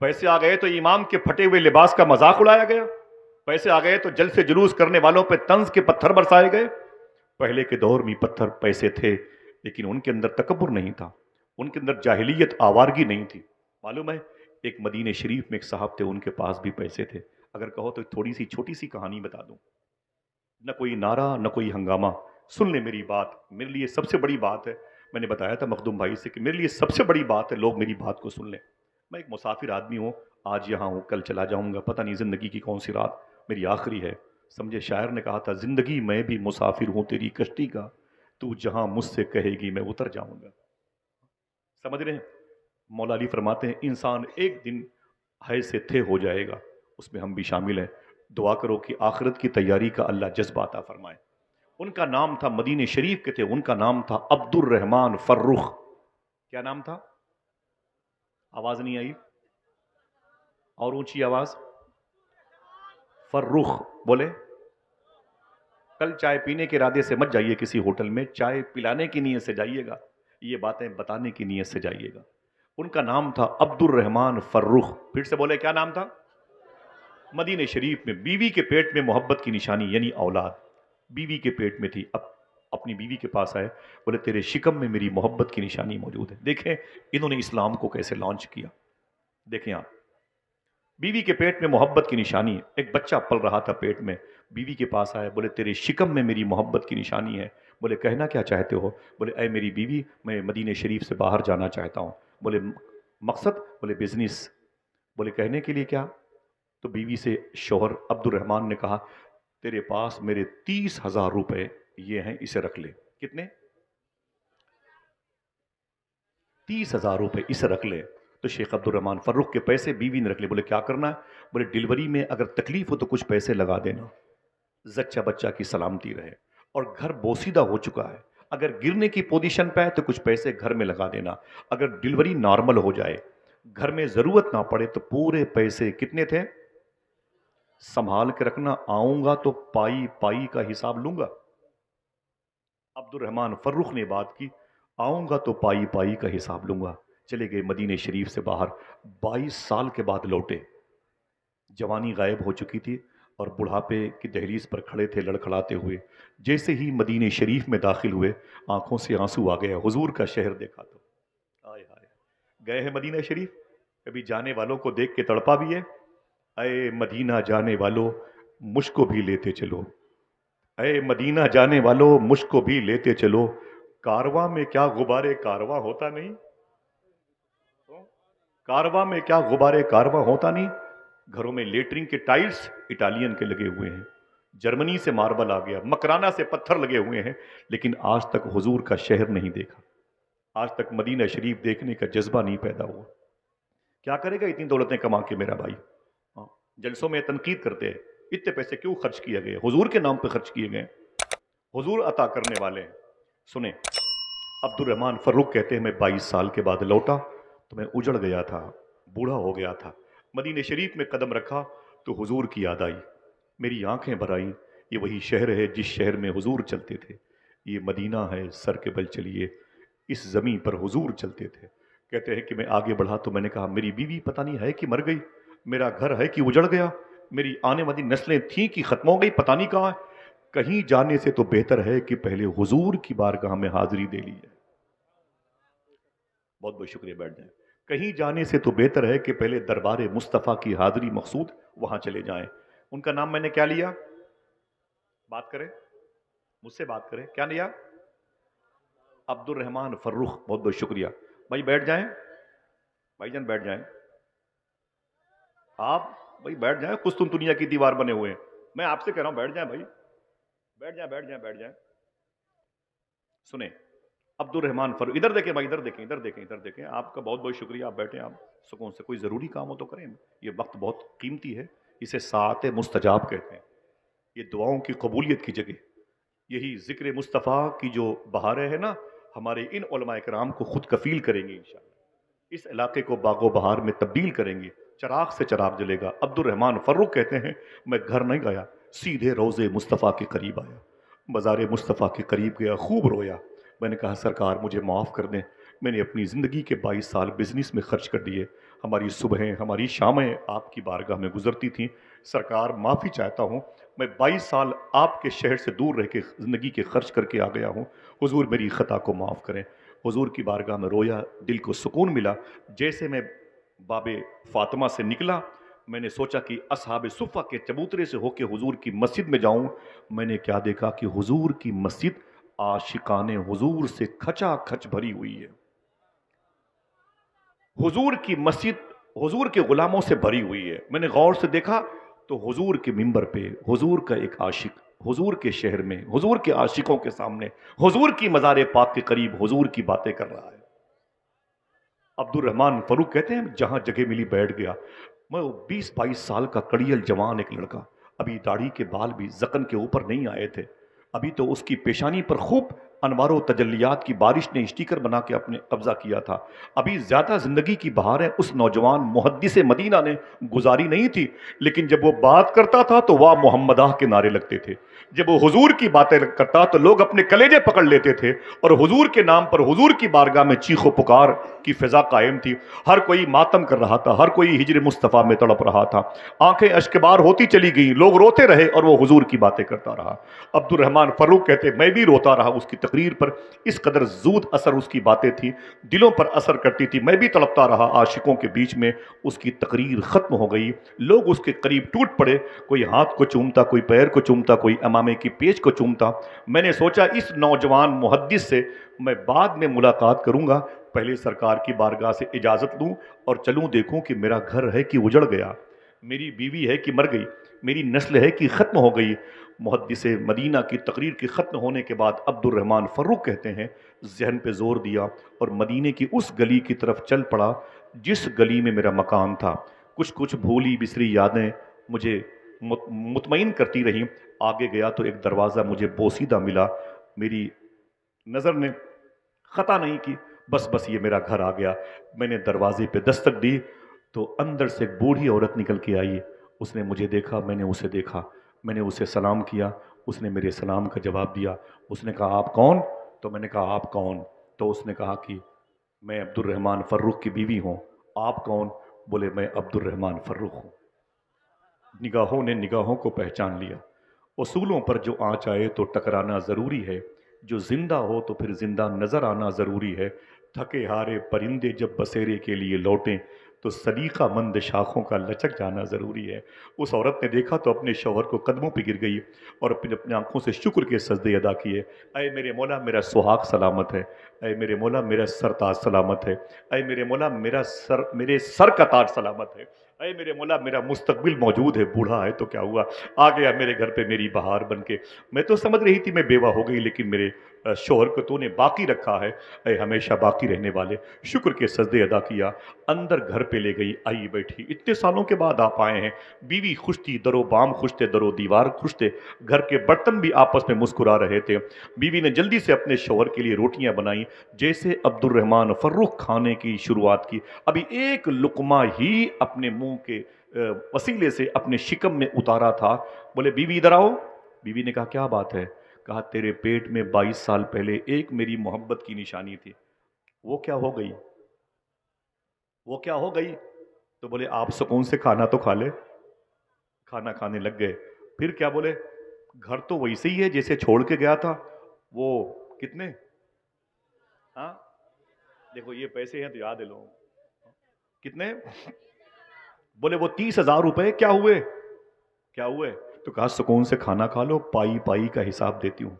پیسے آ گئے تو امام کے پھٹے ہوئے لباس کا مذاق اڑایا گیا. پیسے آ گئے تو جلسے جلوس کرنے والوں پہ طنز کے پتھر برسائے گئے. پہلے کے دور میں پتھر پیسے تھے لیکن ان کے اندر تکبر نہیں تھا، ان کے اندر جاہلیت آوارگی نہیں تھی. معلوم ہے، ایک مدینہ شریف میں ایک صاحب تھے، ان کے پاس بھی پیسے تھے. اگر کہو تو تھوڑی سی چھوٹی سی کہانی بتا دوں، نہ کوئی نعرہ نہ کوئی ہنگامہ. سن لیں میری بات، میرے لیے سب سے بڑی بات ہے. میں نے بتایا تھا مخدوم بھائی سے کہ میرے لیے سب سے بڑی بات ہے لوگ میری بات کو سن لیں. میں ایک مسافر آدمی ہوں، آج یہاں ہوں، کل چلا جاؤں گا، پتہ نہیں زندگی کی کون سی رات میری آخری ہے. سمجھے، شاعر نے کہا تھا، زندگی میں بھی مسافر ہوں تیری کشتی کا، تو جہاں مجھ سے کہے گی میں اتر جاؤں گا. سمجھ رہے ہیں؟ مولا علی فرماتے ہیں انسان ایک دن ہے سے تھے ہو جائے گا، اس میں ہم بھی شامل ہیں. دعا کرو کہ آخرت کی تیاری کا اللہ جذبہ عطا فرمائے. ان کا نام تھا، مدینہ شریف کے تھے، ان کا نام تھا عبد الرحمن فرخ. کیا نام تھا؟ آواز نہیں آئی، اور اونچی آواز. فرخ بولے. کل چائے پینے کے ارادے سے مت جائیے کسی ہوٹل میں، چائے پلانے کی نیت سے جائیے گا، یہ باتیں بتانے کی نیت سے جائیے گا. ان کا نام تھا عبد الرحمن فرخ. پھر سے بولے، کیا نام تھا؟ مدینہ شریف میں بیوی کے پیٹ میں محبت کی نشانی یعنی اولاد، بیوی کے پیٹ میں تھی. اب اپنی بیوی کے پاس آئے، بولے تیرے شکم میں میری محبت کی نشانی موجود ہے. دیکھیں انہوں نے اسلام کو کیسے لانچ کیا. دیکھیں آپ، بیوی کے پیٹ میں محبت کی نشانی ہے. ایک بچہ پل رہا تھا پیٹ میں، بیوی کے پاس آئے، بولے تیرے شکم میں میری محبت کی نشانی ہے. بولے کہنا کیا چاہتے ہو؟ بولے اے میری بیوی، میں مدینہ شریف سے باہر جانا چاہتا ہوں. بولے مقصد؟ بولے بزنس. بولے کہنے کے لیے کیا؟ تو بیوی سے شوہر عبد الرحمن نے کہا تیرے پاس میرے 30,000 روپے یہ ہیں، اسے رکھ لے. کتنے؟ 30,000 روپے، اسے رکھ لے. تو شیخ عبد الرحمن فرخ کے پیسے بیوی نے رکھ لے. بولے کیا کرنا ہے؟ بولے ڈیلیوری میں اگر تکلیف ہو تو کچھ پیسے لگا دینا، زچہ بچہ کی سلامتی رہے. اور گھر بوسیدہ ہو چکا ہے، اگر گرنے کی پوزیشن پہ ہے تو کچھ پیسے گھر میں لگا دینا. اگر ڈیلیوری نارمل ہو جائے، گھر میں ضرورت نہ پڑے، تو پورے پیسے کتنے تھے سنبھال کے رکھنا، آؤں گا تو پائی پائی کا حساب لوں گا. عبد الرحمن فرخ نے بات کی، آؤں گا تو پائی پائی کا حساب لوں گا. چلے گئے مدینہ شریف سے باہر، 22 سال کے بعد لوٹے. جوانی غائب ہو چکی تھی اور بڑھاپے کی دہلیز پر کھڑے تھے لڑکھڑاتے ہوئے. جیسے ہی مدینہ شریف میں داخل ہوئے، آنکھوں سے آنسو آ گیا. حضور کا شہر دیکھا تو آئے ہائے. گئے ہیں مدینہ شریف، کبھی جانے والوں کو دیکھ کے تڑپا بھی ہے. اے مدینہ جانے والو مجھ کو بھی لیتے چلو، اے مدینہ جانے والو مجھ کو بھی لیتے چلو. کارواں میں کیا غبارے کارواں ہوتا نہیں، کارواں میں کیا غبارے کارواں ہوتا نہیں. گھروں میں لیٹرنگ کے ٹائلز اٹالین کے لگے ہوئے ہیں، جرمنی سے ماربل آ گیا، مکرانہ سے پتھر لگے ہوئے ہیں، لیکن آج تک حضور کا شہر نہیں دیکھا، آج تک مدینہ شریف دیکھنے کا جذبہ نہیں پیدا ہوا. کیا کرے گا اتنی دولتیں کما کے میرا بھائی؟ ہاں، جلسوں میں تنقید کرتے ہیں اتنے پیسے کیوں خرچ کیے گئے، حضور کے نام پہ خرچ کیے گئے، حضور عطا کرنے والے ہیں۔ سنیں، عبد الرحمن فروخ کہتے ہیں میں 22 سال کے بعد لوٹا تو میں اجڑ گیا تھا، بوڑھا ہو گیا تھا، مدینہ شریف میں قدم رکھا تو حضور کی یاد آئی، میری آنکھیں بھر آئیں، یہ وہی شہر ہے جس شہر میں حضور چلتے تھے، یہ مدینہ ہے سر کے بل چلیے، اس زمین پر حضور چلتے تھے۔ کہتے ہیں کہ میں آگے بڑھا تو میں نے کہا میری بیوی پتہ نہیں ہے کہ مر گئی، میرا گھر ہے کہ اجڑ گیا، میری آنے والی نسلیں تھیں کہ ختم ہو گئی، پتہ نہیں کہاں ہے۔ کہیں جانے سے تو بہتر ہے کہ پہلے حضور کی بارگاہ میں حاضری دے لی جائے۔ بہت بہت شکریہ، بیٹھ جائیں۔ کہیں جانے سے تو بہتر ہے کہ پہلے دربار مصطفیٰ کی حاضری مقصود، وہاں چلے جائیں۔ ان کا نام میں نے کیا لیا؟ بات کریں، مجھ سے بات کریں، کیا لیا؟ عبد الرحمن فروخ۔ بہت بہت شکریہ بھائی، بیٹھ جائیں بھائی جان، بیٹھ جائیں آپ بھائی، بیٹھ جائیں، قسطن دنیا کی دیوار بنے ہوئے ہیں، میں آپ سے کہہ رہا ہوں بیٹھ جائیں بھائی، بیٹھ جائیں بیٹھ جائیں بیٹھ جائیں۔ سنیں، عبد الرحمن فروخ، ادھر دیکھیں بھائی، ادھر دیکھیں ادھر دیکھیں ادھر دیکھیں، آپ کا بہت بہت شکریہ، آپ بیٹھیں، آپ سکون سے، کوئی ضروری کام ہو تو کریں، یہ وقت بہت قیمتی ہے، اسے ساعت مستجاب کہتے ہیں، یہ دعاؤں کی قبولیت کی جگہ، یہی ذکر مصطفیٰ کی جو بہاریں ہیں نا، ہمارے ان علماء کرام کو خود کفیل کریں گے انشاءاللہ، اس علاقے کو باغ و بہار میں تبدیل کریں گے، چراغ سے چراغ جلے گا۔ عبد الرحمن فروخ کہتے ہیں میں گھر نہیں گیا، سیدھے روضے مصطفیٰ کے قریب آیا، مزار مصطفیٰ کے قریب گیا، خوب رویا، میں نے کہا سرکار مجھے معاف کر دیں، میں نے اپنی زندگی کے 22 سال بزنس میں خرچ کر دیے، ہماری صبحیں ہماری شامیں آپ کی بارگاہ میں گزرتی تھیں، سرکار معافی چاہتا ہوں، میں 22 سال آپ کے شہر سے دور رہ کے زندگی کے خرچ کر کے آ گیا ہوں، حضور میری خطا کو معاف کریں۔ حضور کی بارگاہ میں رویا، دل کو سکون ملا۔ جیسے میں باب فاطمہ سے نکلا، میں نے سوچا کہ اصحاب صفہ کے چبوترے سے ہو کے حضور کی مسجد میں جاؤں، میں نے کیا دیکھا کہ حضور کی مسجد عاشقان حضور سے کھچا کھچ بھری ہوئی ہے، حضور کی مسجد حضور کے غلاموں سے بھری ہوئی ہے۔ میں نے غور سے دیکھا تو حضور کے منبر پہ حضور کا ایک عاشق، حضور کے شہر میں حضور کے عاشقوں کے سامنے حضور کی مزار پاک کے قریب حضور کی باتیں کر رہا ہے۔ عبد الرحمن فروخ کہتے ہیں جہاں جگہ ملی بیٹھ گیا، میں 20-22 سال کا کڑیل جوان ایک لڑکا، ابھی داڑھی کے بال بھی زکن کے اوپر نہیں آئے تھے، ابھی تو اس کی پیشانی پر خوب انوار و تجلیات کی بارش نے اسٹیکر بنا کے اپنے قبضہ کیا تھا، ابھی زیادہ زندگی کی بہاریں اس نوجوان محدث مدینہ نے گزاری نہیں تھی، لیکن جب وہ بات کرتا تھا تو واہ محمدہ کے نعرے لگتے تھے، جب وہ حضور کی باتیں کرتا تو لوگ اپنے کلیجے پکڑ لیتے تھے، اور حضور کے نام پر حضور کی بارگاہ میں چیخ و پکار کی فضا قائم تھی، ہر کوئی ماتم کر رہا تھا، ہر کوئی ہجر مصطفیٰ میں تڑپ رہا تھا، آنکھیں اشکبار ہوتی چلی گئیں، لوگ روتے رہے اور وہ حضور کی باتیں کرتا رہا۔ عبد الرحمن فروخ کہتے میں بھی روتا رہا اس کی تقریر پر، اس قدر زود اثر اس کی باتیں تھیں، دلوں پر اثر کرتی تھی، میں بھی تڑپتا رہا عاشقوں کے بیچ میں۔ اس کی تقریر ختم ہو گئی، لوگ اس کے قریب ٹوٹ پڑے، کوئی ہاتھ کو چومتا، کوئی پیر کو چومتا، کوئی امامے کی پیچ کو چومتا۔ میں نے سوچا اس نوجوان محدث سے میں بعد میں ملاقات کروں گا، پہلے سرکار کی بارگاہ سے اجازت لوں اور چلوں، دیکھوں کہ میرا گھر ہے کہ اجڑ گیا، میری بیوی ہے کہ مر گئی، میری نسل ہے کہ ختم ہو گئی۔ محدث مدینہ کی تقریر کے ختم ہونے کے بعد عبد الرحمن فروخ کہتے ہیں ذہن پہ زور دیا اور مدینے کی اس گلی کی طرف چل پڑا جس گلی میں میرا مکان تھا۔ کچھ کچھ بھولی بسری یادیں مجھے مطمئن کرتی رہیں۔ آگے گیا تو ایک دروازہ مجھے بوسیدہ ملا، میری نظر نے خطا نہیں کی، بس یہ میرا گھر آ گیا۔ میں نے دروازے پہ دستک دی تو اندر سے ایک بوڑھی عورت نکل کے آئی، اس نے مجھے دیکھا، میں نے اسے دیکھا، میں نے اسے سلام کیا، اس نے میرے سلام کا جواب دیا۔ اس نے کہا آپ کون؟ تو میں نے کہا آپ کون؟ تو اس نے کہا کہ میں عبد الرحمن فروخ کی بیوی ہوں۔ آپ کون؟ بولے میں عبد الرحمن فروخ ہوں۔ نگاہوں نے نگاہوں کو پہچان لیا۔ اصولوں پر جو آنچ آئے تو ٹکرانا ضروری ہے، جو زندہ ہو تو پھر زندہ نظر آنا ضروری ہے۔ تھکے ہارے پرندے جب بسیرے کے لیے لوٹیں تو سلیقہ مند شاخوں کا لچک جانا ضروری ہے۔ اس عورت نے دیکھا تو اپنے شوہر کو قدموں پہ گر گئی اور اپنی آنکھوں سے شکر کے سجدے ادا کیے۔ اے میرے مولا میرا سہاگ سلامت ہے، اے میرے مولا میرا سر تاج سلامت ہے، اے میرے مولا میرے سر کا تاج سلامت ہے، اے میرے مولا میرا مستقبل موجود ہے، بوڑھا ہے تو کیا ہوا، آ گیا میرے گھر پہ میری بہار بن کے۔ میں تو سمجھ رہی تھی میں بیوہ ہو گئی، لیکن میرے شوہر کو تو نے باقی رکھا ہے، اے ہمیشہ باقی رہنے والے، شکر کے سجدے ادا کیا، اندر گھر پہ لے گئی، آئی بیٹھی، اتنے سالوں کے بعد آپ آئے ہیں، بیوی خوش تھی، درو بام خوش تھے، درو دیوار خوش تھے، گھر کے برتن بھی آپس میں مسکرا رہے تھے۔ بیوی نے جلدی سے اپنے شوہر کے لیے روٹیاں بنائیں، جیسے عبد الرحمن فرخ کھانے کی شروعات کی، ابھی ایک لقمہ ہی اپنے منہ کے وسیلے سے اپنے شکم میں اتارا تھا، بولے بیوی ادھر آؤ۔ بیوی نے کہا کیا بات ہے؟ کہا تیرے پیٹ میں 22 سال پہلے ایک میری محبت کی نشانی تھی، وہ کیا ہو گئی؟ وہ کیا ہو گئی؟ تو بولے آپ سکون سے کھانا تو کھا لے۔ کھانا کھانے لگ گئے، پھر کیا بولے؟ گھر تو ویسے ہی ہے جیسے چھوڑ کے گیا تھا۔ وہ کتنے؟ ہاں دیکھو یہ پیسے ہیں تو یاد ہے لو، کتنے؟ بولے وہ 30,000 روپے کیا ہوئے؟ کیا ہوئے؟ تو کہا سکون سے کھانا کھا لو، پائی پائی کا حساب دیتی ہوں،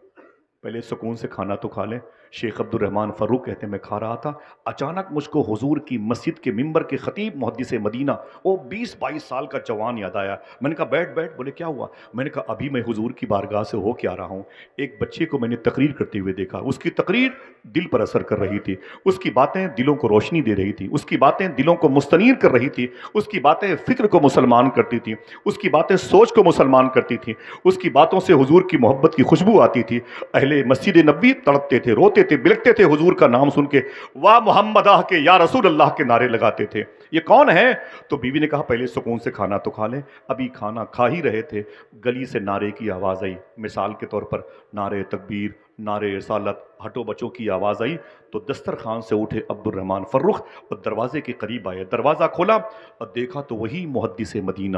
پہلے سکون سے کھانا تو کھا لیں۔ شیخ عبد الرحمن فروخ کہتے ہیں میں کھا رہا تھا، اچانک مجھ کو حضور کی مسجد کے ممبر کے خطیب محدث مدینہ وہ 20-22 سال کا جوان یاد آیا۔ میں نے کہا بیٹھ بیٹھ، بولے کیا ہوا؟ میں نے کہا ابھی میں حضور کی بارگاہ سے ہو کے آ رہا ہوں، ایک بچے کو میں نے تقریر کرتے ہوئے دیکھا، اس کی تقریر دل پر اثر کر رہی تھی، اس کی باتیں دلوں کو روشنی دے رہی تھی، اس کی باتیں دلوں کو مستنیر کر رہی تھی، اس کی باتیں فکر کو مسلمان کرتی تھی، اس کی باتیں سوچ کو مسلمان کرتی تھی، اس کی باتوں سے حضور کی محبت کی خوشبو آتی تھی۔ اہل مسجد نبوی تڑپتے تھے، روتے تھے، بلکتے تھے، حضور کا نام سن کے واہ محمدہ کے یا رسول اللہ کے نعرے لگاتے تھے۔ یہ کون ہے؟ تو بیوی نے کہا پہلے سکون سے کھانا تو کھا لیں، ابھی کھانا کھا ہی رہے تھے، گلی سے نعرے کی آواز آئی، مثال کے طور پر نعرے تکبیر، نعرے رسالت، ہٹو بچوں کی آواز آئی، تو دسترخوان سے اٹھے عبد الرحمن فرخ اور دروازے کے قریب آئے، دروازہ کھولا اور دیکھا تو وہی محدث مدینہ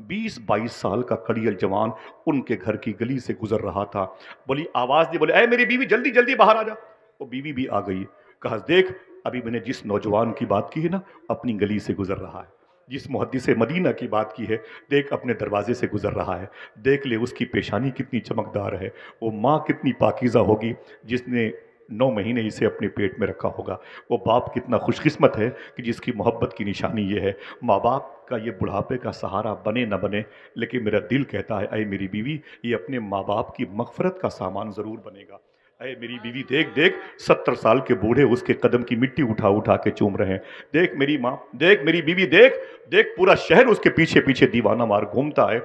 20-22 سال کا کڑیل جوان ان کے گھر کی گلی سے گزر رہا تھا۔ بولی آواز دی، بولے اے میری بیوی جلدی جلدی باہر آ جا۔ وہ بیوی بھی آ گئی، کہا دیکھ ابھی میں نے جس نوجوان کی بات کی ہے نا اپنی گلی سے گزر رہا ہے، جس محدث مدینہ کی بات کی ہے دیکھ اپنے دروازے سے گزر رہا ہے، دیکھ لے اس کی پیشانی کتنی چمکدار ہے، وہ ماں کتنی پاکیزہ ہوگی جس نے 9 مہینے اسے اپنے پیٹ میں رکھا ہوگا، وہ باپ کتنا خوش قسمت ہے کہ جس کی محبت کی نشانی یہ ہے۔ ماں باپ کا یہ بڑھاپے کا سہارا بنے نہ بنے، لیکن میرا دل کہتا ہے اے میری بیوی یہ اپنے ماں باپ کی مغفرت کا سامان ضرور بنے گا۔ اے میری بیوی دیکھ دیکھ 70 سال کے بوڑھے اس کے قدم کی مٹی اٹھا اٹھا کے چوم رہے ہیں، دیکھ میری ماں، دیکھ میری بیوی، دیکھ دیکھ پورا شہر اس کے پیچھے پیچھے دیوانہ مار گھومتا ہے۔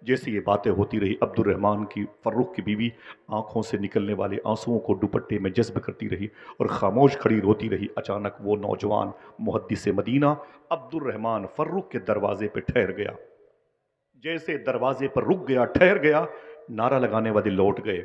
جیسے یہ باتیں ہوتی رہی عبد الرحمن کی فرخ کی بیوی آنکھوں سے نکلنے والے آنسوؤں کو دوپٹے میں جذب کرتی رہی اور خاموش کھڑی روتی رہی۔ اچانک وہ نوجوان محدث مدینہ عبد الرحمن فرخ کے دروازے پہ ٹھہر گیا، جیسے دروازے پر رک گیا، ٹھہر گیا، نعرہ لگانے والے لوٹ گئے،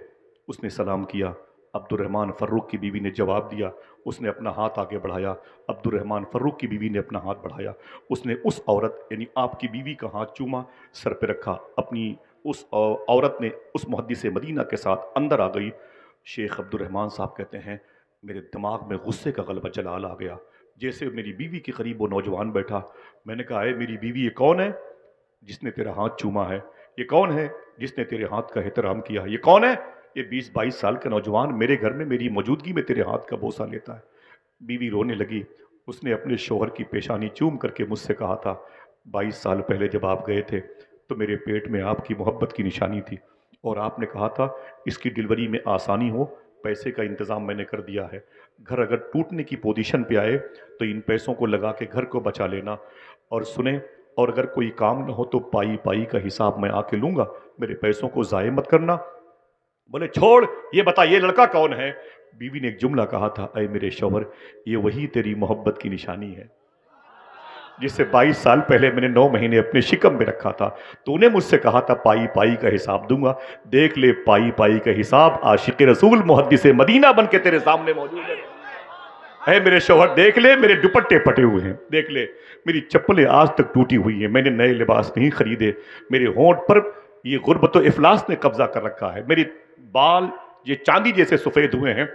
اس نے سلام کیا، عبد الرحمن فرخ کی بیوی نے جواب دیا، اس نے اپنا ہاتھ آگے بڑھایا، عبد الرحمن فرخ کی بیوی نے اپنا ہاتھ بڑھایا، اس نے اس عورت یعنی آپ کی بیوی کا ہاتھ چوما، سر پہ رکھا، اپنی اس عورت نے اس محدث مدینہ کے ساتھ اندر آ گئی۔ شیخ عبد الرحمن صاحب کہتے ہیں میرے دماغ میں غصے کا غلبہ جلال آ گیا، جیسے میری بیوی کے قریب وہ نوجوان بیٹھا، میں نے کہا اے میری بیوی یہ کون ہے جس نے تیرا ہاتھ چوما ہے؟ یہ کون ہے جس نے تیرے ہاتھ کا احترام کیا؟ یہ کون ہے؟ یہ 20-22 سال کا نوجوان میرے گھر میں میری موجودگی میں تیرے ہاتھ کا بوسہ لیتا ہے۔ بیوی رونے لگی، اس نے اپنے شوہر کی پیشانی چوم کر کے مجھ سے کہا تھا 22 سال پہلے جب آپ گئے تھے تو میرے پیٹ میں آپ کی محبت کی نشانی تھی، اور آپ نے کہا تھا اس کی ڈلیوری میں آسانی ہو، پیسے کا انتظام میں نے کر دیا ہے، گھر اگر ٹوٹنے کی پوزیشن پہ آئے تو ان پیسوں کو لگا کے گھر کو بچا لینا، اور سنیں اور اگر کوئی کام نہ ہو تو پائی پائی کا حساب میں آ کے لوں گا، میرے پیسوں کو ضائع مت کرنا۔ بولے چھوڑ، یہ بتا یہ لڑکا کون ہے؟ بیوی نے ایک جملہ کہا تھا اے میرے شوہر یہ وہی تیری محبت کی نشانی ہے جس سے 22 سال پہلے میں نے 9 مہینے اپنے شکم میں رکھا تھا، تو نے مجھ سے کہا تھا پائی پائی کا حساب دوں گا، دیکھ لے پائی پائی کا حساب عاشق رسول محدث مدینہ بن کے تیرے سامنے موجود ہے۔ اے میرے شوہر دیکھ لے میرے دوپٹے پٹے ہوئے ہیں، دیکھ لے میری چپلیں آج تک ٹوٹی ہوئی ہیں، میں نے نئے لباس نہیں خریدے، میرے ہونٹ پر یہ غربت و افلاس نے قبضہ کر رکھا ہے، میری بال یہ چاندی جیسے سفید ہوئے ہیں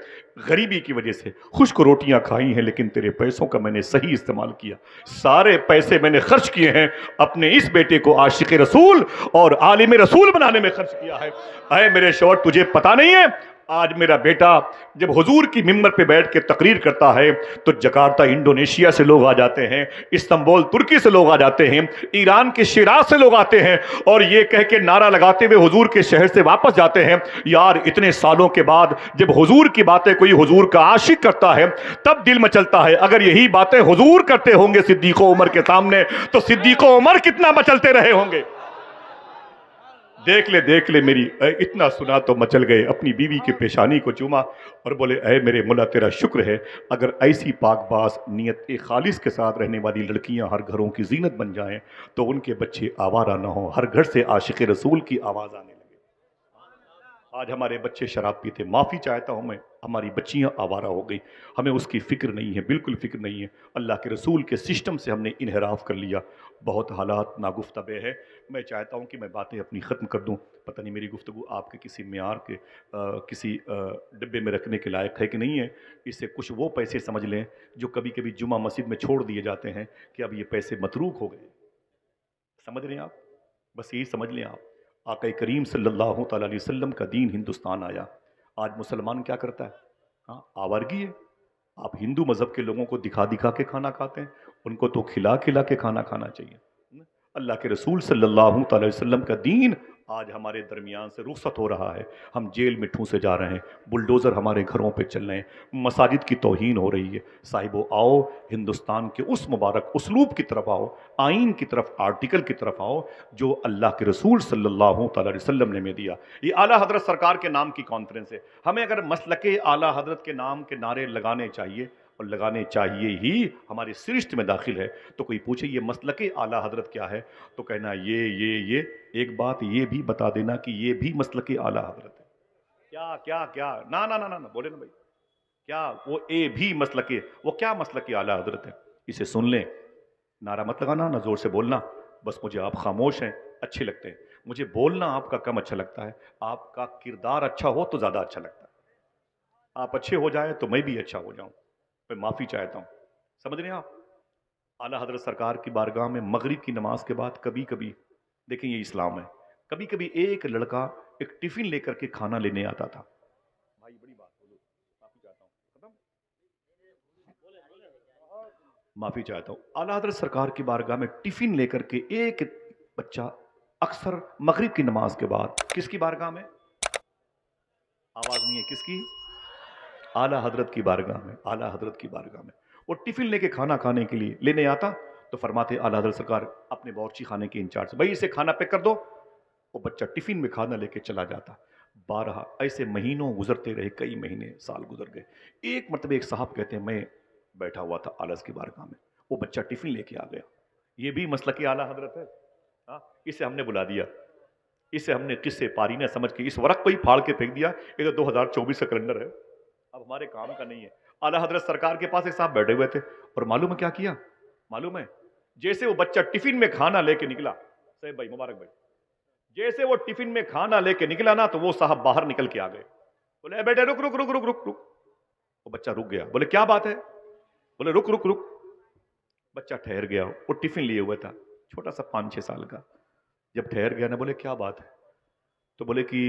غریبی کی وجہ سے، خشک روٹیاں کھائی ہیں لیکن تیرے پیسوں کا میں نے صحیح استعمال کیا، سارے پیسے میں نے خرچ کیے ہیں اپنے اس بیٹے کو عاشق رسول اور عالم رسول بنانے میں خرچ کیا ہے۔ اے میرے شوہر تجھے پتا نہیں ہے آج میرا بیٹا جب حضور کی ممبر پہ بیٹھ کے تقریر کرتا ہے تو جکارتہ انڈونیشیا سے لوگ آ جاتے ہیں، استنبول ترکی سے لوگ آ جاتے ہیں، ایران کے شیراز سے لوگ آتے ہیں، اور یہ کہہ کے نعرہ لگاتے ہوئے حضور کے شہر سے واپس جاتے ہیں، یار اتنے سالوں کے بعد جب حضور کی باتیں کوئی حضور کا عاشق کرتا ہے تب دل مچلتا ہے۔ اگر یہی باتیں حضور کرتے ہوں گے صدیق و عمر کے سامنے تو صدیق و عمر کتنا مچلتے رہے ہوں گے۔ دیکھ لے میری، اتنا سنا تو مچل گئے، اپنی بیوی کی پیشانی کو چوما اور بولے اے میرے مولا تیرا شکر ہے اگر ایسی پاک باز نیت خالص کے ساتھ رہنے والی لڑکیاں ہر گھروں کی زینت بن جائیں تو ان کے بچے آوارہ نہ ہوں، ہر گھر سے عاشق رسول کی آواز آنے لگے۔ آج ہمارے بچے شراب پیتے، معافی چاہتا ہوں میں، ہماری بچیاں آوارہ ہو گئی، ہمیں اس کی فکر نہیں ہے، بالکل فکر نہیں ہے، اللہ کے رسول کے سسٹم سے ہم نے انحراف کر لیا، بہت حالات ناگفتہ ہے۔ میں چاہتا ہوں کہ میں باتیں اپنی ختم کر دوں، پتہ نہیں میری گفتگو آپ کے کسی معیار کے کسی ڈبے میں رکھنے کے لائق ہے کہ نہیں ہے، اس سے کچھ وہ پیسے سمجھ لیں جو کبھی کبھی جمعہ مسجد میں چھوڑ دیے جاتے ہیں کہ اب یہ پیسے متروک ہو گئے، سمجھ رہے ہیں آپ؟ بس یہی سمجھ لیں آپ، آقا کریم صلی اللہ تعالیٰ علیہ وسلم کا دین ہندوستان آیا، آج مسلمان کیا کرتا ہے؟ ہاں آوارگی ہے۔ آپ ہندو مذہب کے لوگوں کو دکھا دکھا کے کھانا کھاتے ہیں، ان کو تو کھلا کھلا کے کھانا کھانا چاہیے۔ اللہ کے رسول صلی اللہ تعالی وسلم کا دین آج ہمارے درمیان سے رخصت ہو رہا ہے، ہم جیل میں ٹھونسے جا رہے ہیں، بلڈوزر ہمارے گھروں پہ چل رہے ہیں، مساجد کی توہین ہو رہی ہے۔ صاحبو آؤ ہندوستان کے اس مبارک اسلوب کی طرف آؤ، آئین کی طرف، آرٹیکل کی طرف آؤ جو اللہ کے رسول صلی اللہ تعالی وسلم نے ہمیں دیا۔ یہ اعلیٰ حضرت سرکار کے نام کی کانفرنس ہے، ہمیں اگر مسلک اعلیٰ حضرت کے نام کے نعرے لگانے چاہیے اور لگانے چاہیے ہی، ہماری سرشت میں داخل ہے، تو کوئی پوچھے یہ مسلک اعلیٰ حضرت کیا ہے تو کہنا یہ ایک بات یہ بھی بتا دینا کہ یہ بھی مسلک اعلیٰ حضرت ہے۔ کیا نہ بولے نا بھائی، کیا وہ اے بھی مسلک، وہ کیا مسلک اعلیٰ حضرت ہے؟ اسے سن لیں، نعرہ مت لگانا، نہ زور سے بولنا، بس مجھے آپ خاموش ہیں اچھے لگتے ہیں، مجھے بولنا آپ کا کم اچھا لگتا ہے، آپ کا کردار اچھا ہو تو زیادہ اچھا لگتا ہے، آپ اچھے ہو جائیں تو میں بھی اچھا ہو جاؤں، میں معافی چاہتا ہوں، سمجھ رہے ہیں آپ؟ اعلیٰ حضرت سرکار کی بارگاہ میں مغرب کی نماز کے بعد کبھی کبھی، دیکھیں یہ اسلام ہے، کبھی کبھی ایک لڑکا ایک ٹفن لے کر کے کھانا لینے آتا تھا۔ بھائی بڑی بات بولو، معافی چاہتا ہوں، ختم؟ معافی چاہتا ہوں۔ اعلیٰ حضرت سرکار کی بارگاہ میں ٹفن لے کر کے ایک بچہ اکثر مغرب کی نماز کے بعد، کس کی بارگاہ میں؟ آواز نہیں ہے، کس کی؟ اعلیٰ حضرت کی بارگاہ میں، اعلیٰ حضرت کی بارگاہ میں وہ ٹفن لے کے کھانا کھانے کے لیے لینے آتا تو فرماتے اعلیٰ حضرت سرکار اپنے باورچی خانے کے انچارج سے، بھائی اسے کھانا پیک کر دو، وہ بچہ ٹفن میں کھانا لے کے چلا جاتا۔ بارہا ایسے مہینوں گزرتے رہے، کئی مہینے سال گزر گئے، ایک مرتبہ ایک صاحب کہتے ہیں میں بیٹھا ہوا تھا اعلیٰ کی بارگاہ میں، وہ بچہ ٹفن لے کے آ گیا، یہ بھی مسلک اعلیٰ حضرت ہے؟ ہاں، اسے ہم نے بلا دیا، اسے ہم نے قصے پاری نہ سمجھ کے اس ورق کو ہی پھاڑ کے پھینک دیا، یہ تو 2024 کا کیلنڈر ہے، اب ہمارے کام کا نہیں ہے۔ اعلیٰ حضرت سرکار کے پاس ایک صاحب بیٹھے ہوئے تھے اور معلوم ہے کیا کیا؟ معلوم ہے جیسے وہ بچہ ٹفن میں کھانا لے کے نکلا، صاحب بھائی مبارک بھائی، جیسے وہ ٹفن میں کھانا لے کے نکلا نا تو وہ صاحب باہر نکل کے آ گئے، بولے بیٹے رک رک رک رک رک رک، وہ بچہ رک گیا، بولے کیا بات ہے؟ بولے رک رک رک، بچہ ٹھہر گیا، وہ ٹفن لیے ہوئے تھا، چھوٹا سا 5-6 سال کا، جب ٹھہر گیا نا بولے کیا بات ہے؟ تو بولے کہ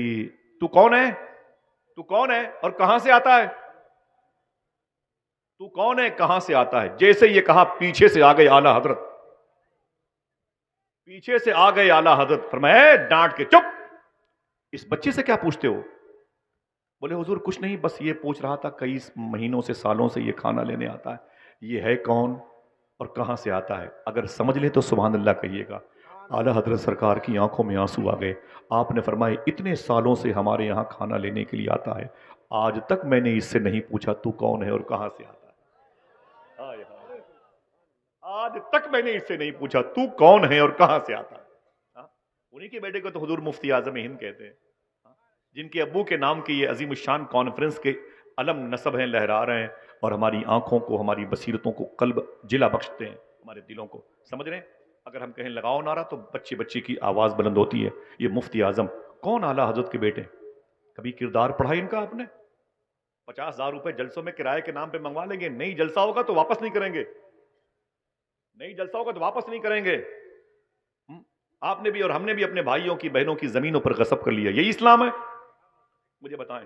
تو کون ہے؟ تو کون ہے اور کہاں سے آتا ہے؟ تو کون ہے کہاں سے آتا ہے؟ جیسے یہ کہا پیچھے سے آ گئے اعلیٰ حضرت، پیچھے سے آ گئے اعلیٰ حضرت، فرمایا ڈانٹ کے چپ، اس بچے سے کیا پوچھتے ہو؟ بولے حضور کچھ نہیں، بس یہ پوچھ رہا تھا کئی مہینوں سے سالوں سے یہ کھانا لینے آتا ہے، یہ ہے کون اور کہاں سے آتا ہے؟ اگر سمجھ لے تو سبحان اللہ کہیے گا۔ اعلیٰ حضرت سرکار کی آنکھوں میں آنسو آ گئے، آپ نے فرمایا اتنے سالوں سے ہمارے یہاں کھانا لینے کے لیے آتا ہے، آج تک میں نے اس سے نہیں پوچھا تو کون ہے اور کہاں سے آتا ہے، آج تک میں نے اس سے نہیں پوچھا تو کون ہے اور کہاں سے آتا ہے۔ انہی کے بیٹے کو تو حضور مفتی اعظم ہند کہتے ہیں، جن کے ابو کے نام کی یہ عظیم الشان کانفرنس کے علم نصب ہیں، لہرا رہے ہیں اور ہماری آنکھوں کو، ہماری بصیرتوں کو قلب جلا بخشتے ہیں، ہمارے دلوں کو، سمجھ رہے ہیں؟ اگر ہم کہیں لگاؤ نعرہ تو بچے بچے کی آواز بلند ہوتی ہے۔ یہ مفتی اعظم کون؟ اعلیٰ حضرت کے بیٹے، کبھی کردار پڑھا ان کا آپ نے؟ 50,000 روپے جلسوں میں کرائے کے نام پہ منگوا لیں گے، نہیں جلسہ ہوگا تو واپس نہیں کریں گے، نہیں جلسہ ہوگا تو واپس نہیں کریں گے۔ آپ نے بھی اور ہم نے بھی اپنے بھائیوں کی بہنوں کی زمینوں پر غصب کر لیا، یہی اسلام ہے؟ مجھے بتائیں،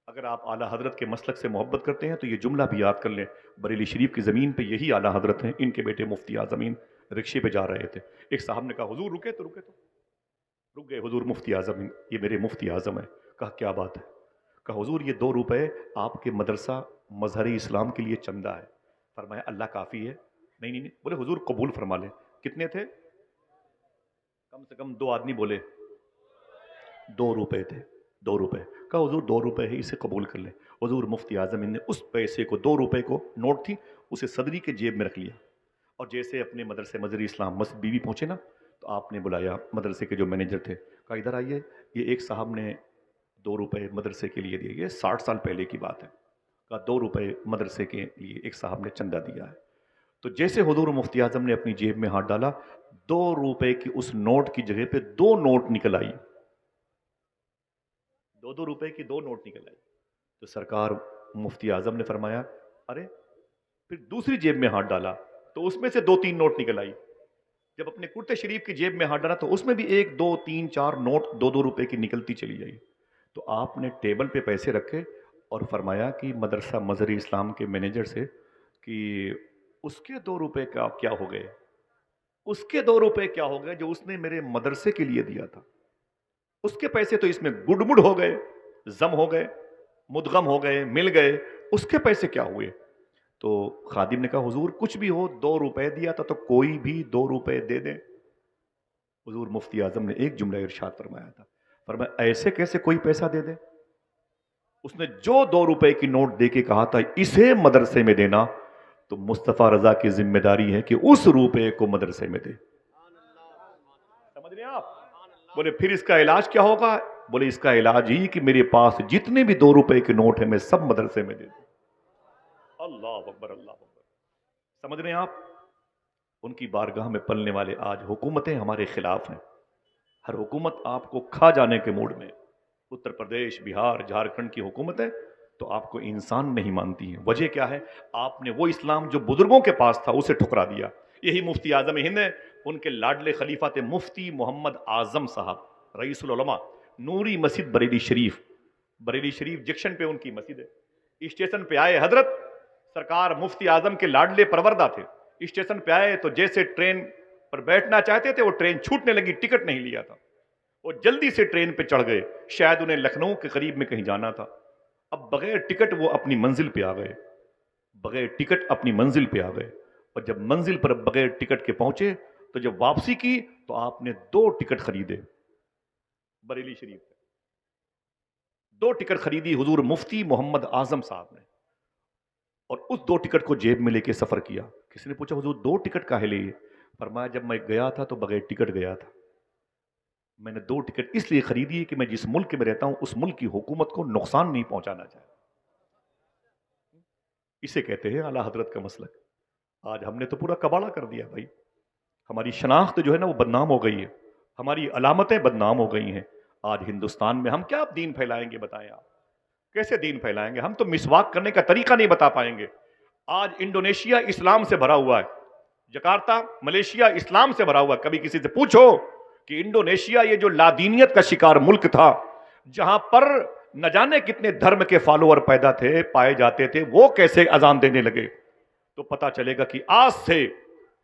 اگر آپ اعلیٰ حضرت کے مسلک سے محبت کرتے ہیں تو یہ جملہ بھی یاد کر لیں، بریلی شریف کی زمین پہ یہی اعلیٰ حضرت ہیں، ان کے بیٹے مفتی اعظمین رکشے پہ جا رہے تھے، ایک صاحب نے کہا حضور رکے تو رک گئے، حضور مفتی اعظم یہ میرے مفتی اعظم ہے۔ کہا کیا بات ہے؟ کہا حضور یہ 2 روپے آپ کے مدرسہ مظہر اسلام کے لیے چندہ ہے۔ فرمایا اللہ کافی ہے؟ نہیں نہیں نہیں، بولے حضور قبول فرما لیں۔ کتنے تھے؟ کم سے کم 2 آدمی بولے 2 روپے تھے، 2 روپے۔ کہا حضور 2 روپے ہے، اسے قبول کر لیں۔ حضور مفتی اعظم نے اس پیسے کو 2 روپے کو نوٹ تھی اسے صدری کے جیب میں رکھ لیا، اور جیسے اپنے مدرسے مظہر اسلام مسجد بی بی پہنچے نا تو آپ نے بلایا مدرسے کے جو مینیجر تھے، کہا ادھر آئیے، یہ ایک صاحب نے 2 روپے مدرسے کے لیے دیے، یہ 60 سال پہلے کی بات ہے۔ کہا 2 روپے مدرسے کے لیے ایک صاحب نے چندہ دیا ہے۔ تو جیسے حضور مفتی اعظم نے اپنی جیب میں ہاتھ ڈالا، 2 روپے کی اس نوٹ کی جگہ پہ 2 نوٹ نکل آئی، 2 روپے کی 2 نوٹ نکل آئی۔ تو سرکار مفتی اعظم نے فرمایا ارے، پھر دوسری جیب میں ہاتھ ڈالا تو اس میں سے 2-3 نوٹ نکل آئی۔ جب اپنے کرتے شریف کی جیب میں ہاتھ ڈالا تو اس میں بھی 1-2-3-4 نوٹ 2-2 روپے کی نکلتی چلی جائی۔ تو آپ نے ٹیبل پہ پیسے رکھے اور فرمایا کہ مدرسہ مظہر اسلام کے مینیجر سے کہ اس کے 2 روپے کا کیا ہو گئے، اس کے 2 روپے کیا ہو گئے جو اس نے میرے مدرسے کے لیے دیا تھا، اس کے پیسے تو اس میں گڈ مڈ ہو گئے، زم ہو گئے، مدغم ہو گئے، مل گئے، اس کے پیسے کیا ہوئے؟ تو خادم نے کہا حضور کچھ بھی ہو 2 روپے دیا تھا تو کوئی بھی 2 روپے دے دیں۔ حضور مفتی اعظم نے ایک جملہ ارشاد فرمایا تھا، فرمایا ایسے کیسے کوئی پیسہ دے دے؟ اس نے جو 2 روپے کی نوٹ دے کے کہا تھا اسے مدرسے میں دینا، تو مصطفیٰ رضا کی ذمہ داری ہے کہ اس روپے کو مدرسے میں دے۔ سمجھ رہے ہیں آپ؟ بولے پھر اس کا علاج کیا ہوگا؟ بولے اس کا علاج ہی کہ میرے پاس جتنے بھی 2 روپے کے نوٹ ہیں میں سب مدرسے میں دے دوں۔ اللہ اکبر، اللہ اکبر۔ سمجھ رہے ہیں آپ؟ ان کی بارگاہ میں پلنے والے آج حکومتیں ہمارے خلاف ہیں، ہر حکومت آپ کو کھا جانے کے موڈ میں۔ اتر پردیش، بہار، جھارکھنڈ کی حکومتیں تو آپ کو انسان نہیں مانتی ہیں۔ وجہ کیا ہے؟ آپ نے وہ اسلام جو بزرگوں کے پاس تھا اسے ٹھکرا دیا۔ یہی مفتی اعظم ہند ہے، ان کے لاڈلے خلیفہ تھے مفتی محمد اعظم صاحب، رئیس العلماء، نوری مسجد بریلی شریف، بریلی شریف جنکشن پہ ان کی مسجد ہے۔ اسٹیشن پہ آئے حضرت، سرکار مفتی اعظم کے لاڈلے پروردہ تھے، اسٹیشن پہ آئے تو جیسے ٹرین پر بیٹھنا چاہتے تھے وہ ٹرین چھوٹنے لگی، ٹکٹ نہیں لیا تھا، وہ جلدی سے ٹرین پہ چڑھ گئے، شاید انہیں لکھنؤ کے قریب میں کہیں جانا تھا۔ اب بغیر ٹکٹ وہ اپنی منزل پہ آ گئے، بغیر ٹکٹ اپنی منزل پہ آ گئے، اور جب منزل پر بغیر ٹکٹ کے پہنچے تو جب واپسی کی تو آپ نے 2 ٹکٹ خریدے بریلی شریف سے، 2 ٹکٹ خریدی حضور مفتی محمد اعظم صاحب نے، اور اس 2 ٹکٹ کو جیب میں لے کے سفر کیا۔ کسی نے پوچھا حضور 2 ٹکٹ کاہے لیے؟ فرمایا جب میں گیا تھا تو بغیر ٹکٹ گیا تھا، میں نے 2 ٹکٹ اس لیے خریدی کہ میں جس ملک میں رہتا ہوں اس ملک کی حکومت کو نقصان نہیں پہنچانا چاہتا۔ اسے کہتے ہیں اعلیٰ حضرت کا مسلک۔ آج ہم نے تو پورا کباڑہ کر دیا بھائی، ہماری شناخت جو ہے نا وہ بدنام ہو گئی ہے، ہماری علامتیں بدنام ہو گئی ہیں۔ آج ہندوستان میں ہم کیا دین پھیلائیں گے؟ بتائیں آپ کیسے دین پھیلائیں گے؟ ہم تو مسواک کرنے کا طریقہ نہیں بتا پائیں گے۔ آج انڈونیشیا اسلام سے بھرا ہوا ہے، جکارتا ملیشیا اسلام سے بھرا ہوا ہے۔ کبھی کسی سے پوچھو کہ انڈونیشیا یہ جو لادینیت کا شکار ملک تھا، جہاں پر نہ جانے کتنے دھرم کے فالوور پیدا تھے، پائے جاتے تھے، وہ کیسے اذان دینے لگے؟ تو پتا چلے گا کہ آج سے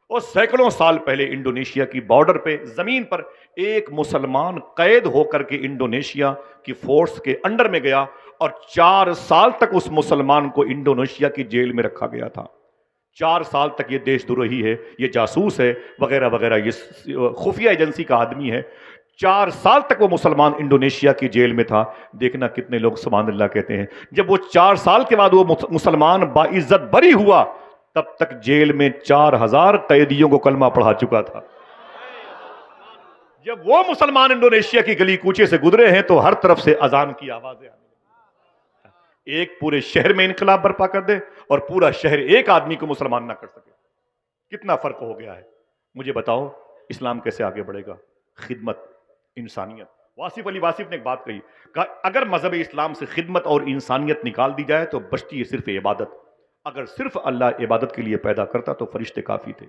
اور سینکڑوں سال پہلے انڈونیشیا کی بارڈر پہ زمین پر ایک مسلمان قید ہو کر کے انڈونیشیا کی فورس کے انڈر میں گیا، اور 4 سال تک اس مسلمان کو انڈونیشیا کی جیل میں رکھا گیا تھا۔ 4 سال تک یہ دیش دروہی ہے، یہ جاسوس ہے وغیرہ وغیرہ، یہ خفیہ ایجنسی کا آدمی ہے۔ 4 سال تک وہ مسلمان انڈونیشیا کی جیل میں تھا۔ دیکھنا کتنے لوگ سبحان اللہ کہتے ہیں۔ جب وہ 4 سال کے بعد وہ مسلمان باعزت بری ہوا، تب تک جیل میں 4000 قیدیوں کو کلمہ پڑھا چکا تھا۔ جب وہ مسلمان انڈونیشیا کی گلی کوچے سے گزرے ہیں تو ہر طرف سے اذان کی آوازیں آنے لگی۔ ایک پورے شہر میں انقلاب برپا کر دے اور پورا شہر ایک آدمی کو مسلمان نہ کر سکے، کتنا فرق ہو گیا ہے؟ مجھے بتاؤ اسلام کیسے آگے بڑھے گا؟ خدمت، انسانیت۔ واصف علی واصف نے ایک بات کہی کہ اگر مذہب اسلام سے خدمت اور انسانیت نکال دی جائے تو بچتی ہے صرف عبادت۔ اگر صرف اللہ عبادت کے لیے پیدا کرتا تو فرشتے کافی تھے۔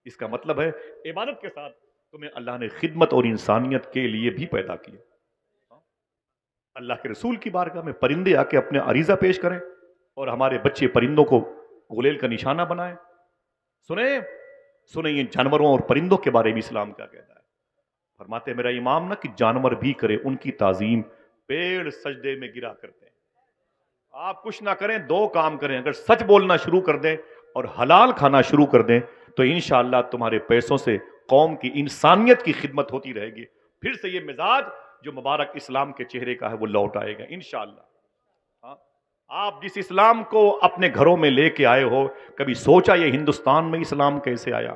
اس کا مطلب ہے عبادت کے ساتھ تمہیں اللہ نے خدمت اور انسانیت کے لیے بھی پیدا کیا۔ اللہ کے رسول کی بارگاہ میں پرندے آ کے اپنے عریضہ پیش کریں اور ہمارے بچے پرندوں کو غلیل کا نشانہ بنائیں. سنیں سنیں یہ جانوروں اور پرندوں کے بارے میں اسلام کیا کہتا ہے. فرماتے ہیں میرا امام نہ کہ جانور بھی کرے ان کی تعظیم، پیڑ سجدے میں گرا کرتے ہیں. آپ کچھ نہ کریں، دو کام کریں، اگر سچ بولنا شروع کر دیں اور حلال کھانا شروع کر دیں تو انشاءاللہ تمہارے پیسوں سے قوم کی انسانیت کی خدمت ہوتی رہے گی. پھر سے یہ مزاج جو مبارک اسلام کے چہرے کا ہے وہ لوٹ آئے گا انشاءاللہ. ہاں، آپ جس اسلام کو اپنے گھروں میں لے کے آئے ہو، کبھی سوچا یہ ہندوستان میں اسلام کیسے آیا؟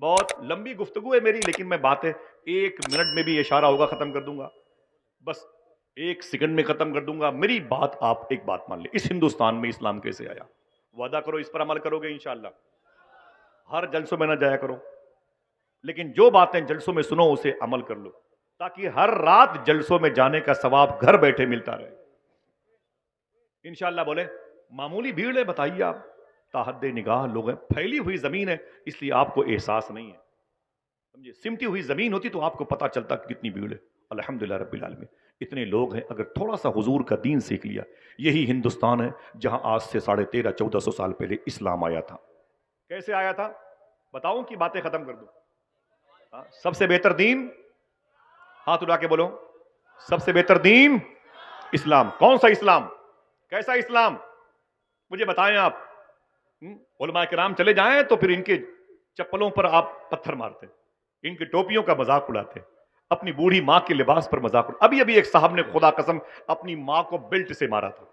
بہت لمبی گفتگو ہے میری، لیکن میں باتیں 1 منٹ میں بھی اشارہ ہوگا ختم کر دوں گا، بس 1 سیکنڈ میں ختم کر دوں گا. میری بات آپ ایک بات مان لیں، اس ہندوستان میں اسلام کیسے آیا؟ وعدہ کرو اس پر عمل کرو گے انشاءاللہ. ہر جلسوں میں نہ جایا کرو، لیکن جو باتیں جلسوں میں سنو اسے عمل کر لو، تاکہ ہر رات جلسوں میں جانے کا ثواب گھر بیٹھے ملتا رہے انشاءاللہ. بولے معمولی بھیڑ ہے، بتائیے آپ، تاحد نگاہ لوگ ہیں، پھیلی ہوئی زمین ہے اس لیے آپ کو احساس نہیں ہے. سمجھے، سمٹی ہوئی زمین ہوتی تو آپ کو پتا چلتا کہ کتنی بھیڑ ہے. الحمدللہ رب العالمین اتنے لوگ ہیں. اگر تھوڑا سا حضور کا دین سیکھ لیا، یہی ہندوستان ہے جہاں آج سے 1300-1400 سال پہلے اسلام آیا تھا. کیسے آیا تھا بتاؤں کہ باتیں ختم کر دوں؟ سب سے بہتر دین، ہاتھ اٹھا کے بولو، سب سے بہتر دین اسلام. کون سا اسلام؟ کیسا اسلام؟ مجھے بتائیں آپ. علماء کرام چلے جائیں تو پھر ان کے چپلوں پر آپ پتھر مارتے، ان کی ٹوپیوں کا مذاق اڑاتے، اپنی بوڑھی ماں کے لباس پر مذاق اڑاتے. ابھی ایک صاحب نے خدا قسم اپنی ماں کو بیلٹ سے مارا تھا.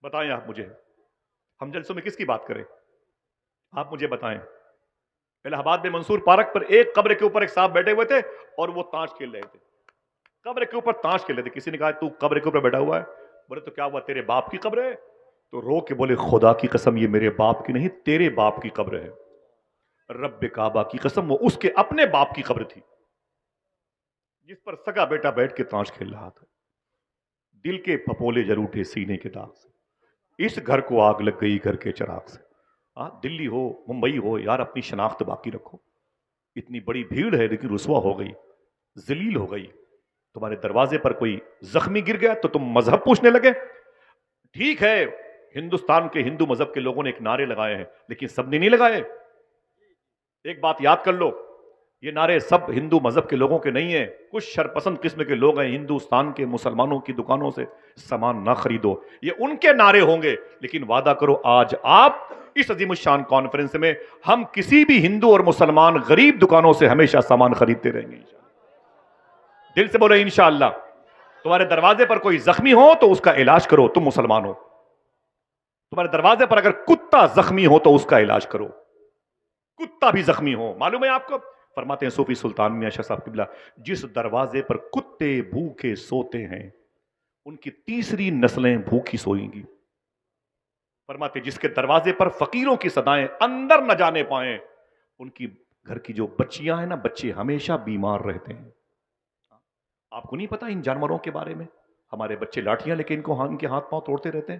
بتائیں آپ مجھے، ہم جلسوں میں کس کی بات کریں؟ آپ مجھے بتائیں. الہ آباد میں منصور پارک پر ایک قبر کے اوپر ایک صاحب بیٹھے ہوئے تھے اور وہ تاش کھیل رہے تھے. قبر کے اوپر تاش کھیل رہے تھے. کسی نے کہا تو قبر کے اوپر بیٹھا ہوا ہے؟ بولے تو کیا ہوا، تیرے باپ کی قبر ہے؟ تو رو کے بولے خدا کی قسم یہ میرے باپ کی نہیں، تیرے باپ کی قبر ہے. رب کعبہ کی قسم وہ اس کے اپنے باپ کی قبر تھی جس پر سگا بیٹا بیٹھ کے تاش کھیل رہا تھا. دل کے پھپولے جل اٹھے سینے کے داغ سے، اس گھر کو آگ لگ گئی گھر کے چراغ سے. دلی ہو ممبئی ہو یار، اپنی شناخت باقی رکھو. اتنی بڑی بھیڑ ہے لیکن رسوا ہو گئی، ذلیل ہو گئی. تمہارے دروازے پر کوئی زخمی گر گیا تو تم مذہب پوچھنے لگے. ٹھیک ہے، ہندوستان کے ہندو مذہب کے لوگوں نے ایک نعرے لگائے ہیں لیکن سب نے نہیں لگائے. ایک بات یاد کر لو، یہ نعرے سب ہندو مذہب کے لوگوں کے نہیں ہیں. کچھ شرپسند قسم کے لوگ ہیں ہندوستان کے مسلمانوں کی دکانوں سے سامان نہ خریدو، یہ ان کے نعرے ہوں گے. لیکن وعدہ کرو آج آپ اس عظیم الشان کانفرنس میں ہم کسی بھی ہندو اور مسلمان غریب دکانوں سے ہمیشہ سامان خریدتے رہیں گے. دل سے بولو انشاءاللہ. تمہارے دروازے پر کوئی زخمی ہو تو اس کا علاج کرو، تم مسلمان ہو. تمہارے دروازے پر اگر کتا زخمی ہو تو اس کا علاج کرو. کتا بھی زخمی ہو، معلوم ہے آپ کو؟ فرماتے ہیں صوفی سلطان میاں شاہ صاحب قبلہ، جس دروازے پر کتے بھوکے سوتے ہیں ان کی تیسری نسلیں بھوکی سوئیں گی. فرماتے جس کے دروازے پر فقیروں کی صدائیں اندر نہ جانے پائیں ان کی گھر کی جو بچیاں ہیں نا، بچے ہمیشہ بیمار رہتے ہیں. آپ کو نہیں پتا ان جانوروں کے بارے میں؟ ہمارے بچے لاٹھیاں لے کے ان کے ہاتھ پاؤں توڑتے رہتے ہیں.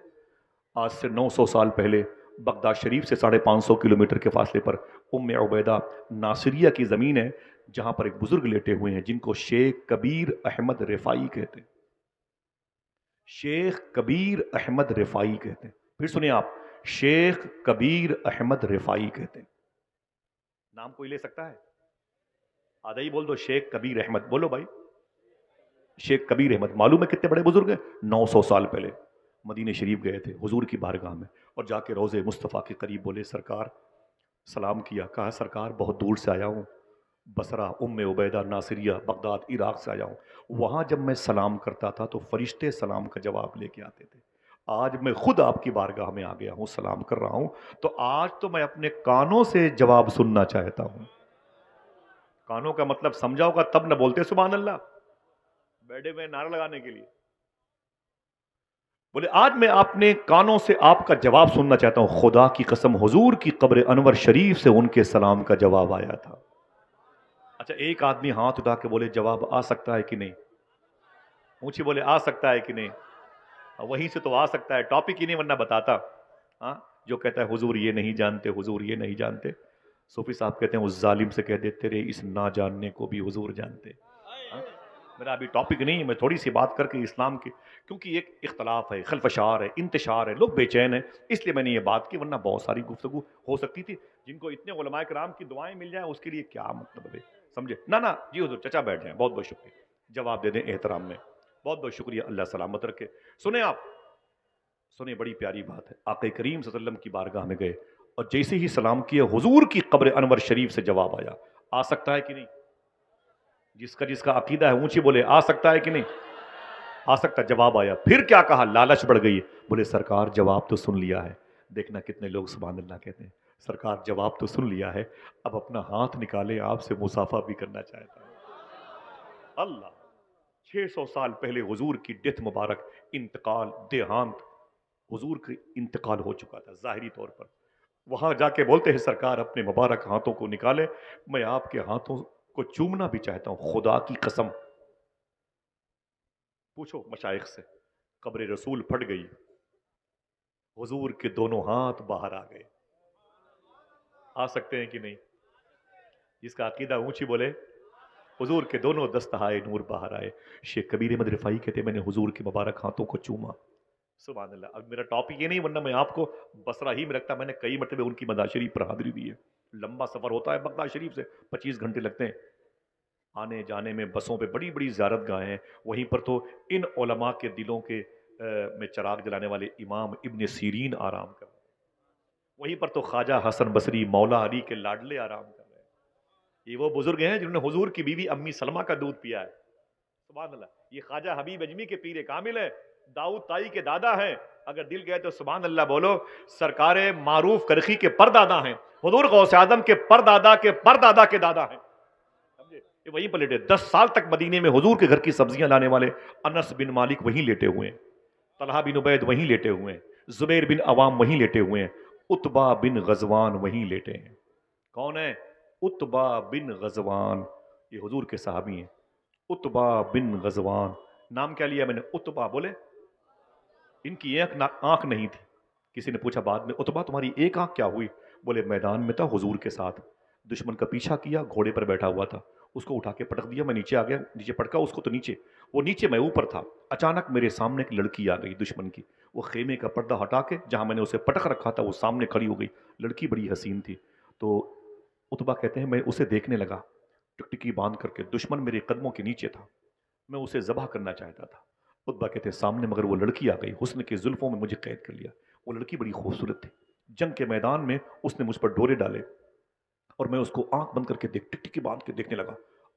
آج سے 900 سال پہلے بغداد شریف سے 550 کلومیٹر کے فاصلے پر ام عبیدہ ناصریہ کی زمین ہے جہاں پر ایک بزرگ لیٹے ہوئے ہیں جن کو شیخ کبیر احمد رفاعی کہتے ہیں. شیخ کبیر احمد رفاعی کہتے ہیں. پھر سنیں آپ، شیخ کبیر احمد رفاعی کہتے ہیں. نام کوئی لے سکتا ہے؟ آدھا ہی بول دو، شیخ کبیر احمد. بولو بھائی، شیخ کبیر احمد. معلوم ہے کتنے بڑے بزرگ ہیں؟ 900 سال پہلے مدینہ شریف گئے تھے حضور کی بارگاہ میں اور جا کے روضے مصطفیٰ کے قریب بولے سرکار، سلام کیا. کہا سرکار بہت دور سے آیا ہوں، بصرہ ام عبیدہ ناصریہ بغداد عراق سے آیا ہوں. وہاں جب میں سلام کرتا تھا تو فرشتے سلام کا جواب لے کے آتے تھے. آج میں خود آپ کی بارگاہ میں آ گیا ہوں، سلام کر رہا ہوں، تو آج تو میں اپنے کانوں سے جواب سننا چاہتا ہوں. کانوں کا مطلب سمجھا ہوگا تب نہ بولتے سبحان اللہ بیٹھے ہوئے نعرہ لگانے کے لیے. بولے آج میں اپنے کانوں سے آپ کا جواب سننا چاہتا ہوں. خدا کی قسم حضور کی قبر انور شریف سے ان کے سلام کا جواب آیا تھا. اچھا ایک آدمی ہاتھ اٹھا کے بولے جواب آ سکتا ہے کہ نہیں؟ اونچی بولے آ سکتا ہے کہ نہیں؟ وہیں سے تو آ سکتا ہے، ٹاپک ہی نہیں ورنہ بتاتا. ہاں، جو کہتا ہے حضور یہ نہیں جانتے، حضور یہ نہیں جانتے، صوفی صاحب کہتے ہیں اس ظالم سے کہہ دے تیرے اس نہ جاننے کو بھی حضور جانتے. میرا ابھی ٹاپک نہیں ہے، میں تھوڑی سی بات کر کے اسلام کی، کیونکہ ایک اختلاف ہے، خلفشار ہے، انتشار ہے، لوگ بے چین ہیں، اس لیے میں نے یہ بات کی، ورنہ بہت ساری گفتگو ہو سکتی تھی۔ جن کو اتنے علماء کرام کی دعائیں مل جائیں اس کے لیے کیا مطلب ہے، سمجھے نا جی حضور چچا بیٹھ جائیں، بہت بہت شکریہ، جواب دے دیں احترام میں، بہت بہت شکریہ، اللہ سلامت رکھے۔ سنیں آپ، سنیں، بڑی پیاری بات ہے، آقا کریم صلی اللہ علیہ وسلم کی بارگاہ میں گئے اور جیسے ہی سلام کیا حضور کی قبر انور شریف سے جواب آیا، آ سکتا ہے کہ نہیں؟ جس کا عقیدہ ہے اونچی بولے، آ سکتا ہے کہ نہیں؟ آ سکتا، جواب آیا۔ پھر کیا کہا؟ لالچ بڑھ گئی، بولے سرکار جواب تو سن لیا ہے۔ دیکھنا کتنے لوگ سبحان اللہ کہتے ہیں، سرکار جواب تو سن لیا ہے، اب اپنا ہاتھ نکالے، آپ سے مصافحہ بھی کرنا چاہتا ہے۔ اللہ، 600 سال پہلے حضور کی ڈیتھ مبارک، انتقال، دیہانت، حضور کا انتقال ہو چکا تھا ظاہری طور پر، وہاں جا کے بولتے ہیں سرکار اپنے مبارک ہاتھوں کو نکالے، میں آپ کے ہاتھوں کو چومنا بھی چاہتا ہوں، خدا کی قسم۔ پوچھو مشائخ سے، قبر رسول پھٹ گئی، حضور کے دونوں ہاتھ باہر آ گئے، آ سکتے ہیں کہ نہیں؟ جس کا عقیدہ اونچی بولے، حضور کے دونوں دستہائے نور باہر آئے۔ شیخ کبیر احمد رفاعی کہتے ہیں میں نے حضور کے مبارک ہاتھوں کو چوما، سبحان اللہ۔ اب میرا ٹاپک یہ نہیں، ورنہ میں آپ کو بصرہ ہی میں رکھتا، میں نے کئی مرتبہ ان کی مزار شریف پر حاضری دی ہے، لمبا سفر ہوتا ہے بغداد شریف سے، 25 گھنٹے لگتے ہیں آنے جانے میں، بسوں پہ بڑی بڑی زیارت گاہیں ہیں، وہیں پر تو ان علماء کے دلوں کے میں چراغ جلانے والے امام ابن سیرین آرام کر رہے ہیں، وہیں پر تو خواجہ حسن بصری مولا علی کے لاڈلے آرام کر رہے ہیں۔ یہ وہ بزرگ ہیں جنہوں نے حضور کی بیوی امی سلمہ کا دودھ پیا ہے، سبحان اللہ۔ یہ خواجہ حبیب اجمی کے پیر کامل ہے، داؤد تائی کے دادا ہیں، اگر دل گئے تو سبحان اللہ بولو۔ سرکار معروف کرخی کے پردادا ہیں، حضور غوث اعظم کے پردادا کے پردادا کے دادا ہیں، سمجھے؟ یہ وہیں پر لیٹے، 10 سال تک مدینے میں حضور کے گھر کی سبزیاں لانے والے انس بن مالک وہیں لیٹے ہوئے ہیں، طلحہ بن عبید وہیں لیٹے ہوئے ہیں، زبیر بن عوام وہیں لیٹے ہوئے ہیں، عتبہ بن غزوان وہیں لیٹے ہیں۔ کون ہے؟ عتبہ بن غزوان، یہ حضور کے صحابی ہیں، عتبہ بن غزوان۔ نام کیا لیا میں نے؟ عتبہ، بولے ان کی ایک آنکھ نہیں تھی، کسی نے پوچھا بعد میں عتبہ تمہاری ایک آنکھ کیا ہوئی؟ بولے میدان میں تھا حضور کے ساتھ، دشمن کا پیچھا کیا، گھوڑے پر بیٹھا ہوا تھا، اس کو اٹھا کے پٹک دیا، میں نیچے آ گیا، نیچے پٹکا اس کو تو نیچے، وہ نیچے میں اوپر تھا، اچانک میرے سامنے ایک لڑکی آ گئی دشمن کی، وہ خیمے کا پردہ ہٹا کے جہاں میں نے اسے پٹک رکھا تھا وہ سامنے کھڑی ہو گئی، لڑکی بڑی حسین تھی، تو عتبہ کہتے ہیں میں اسے دیکھنے لگا، ٹکٹکی باندھ کر کے، دشمن میرے قدموں کے نیچے تھا، میں اسے ذبح کرنا چاہتا تھا، عتبہ کہتے ہیں سامنے مگر وہ لڑکی آ گئی، حسن کے زلفوں میں مجھے قید کر لیا، وہ لڑکی بڑی خوبصورت تھی، جنگ کے میدان میں اس نے مجھ پر ڈورے ڈالے اور میں اس کو آنکھ بند کر کے ٹکٹکی باندھ کے دیکھنے لگا،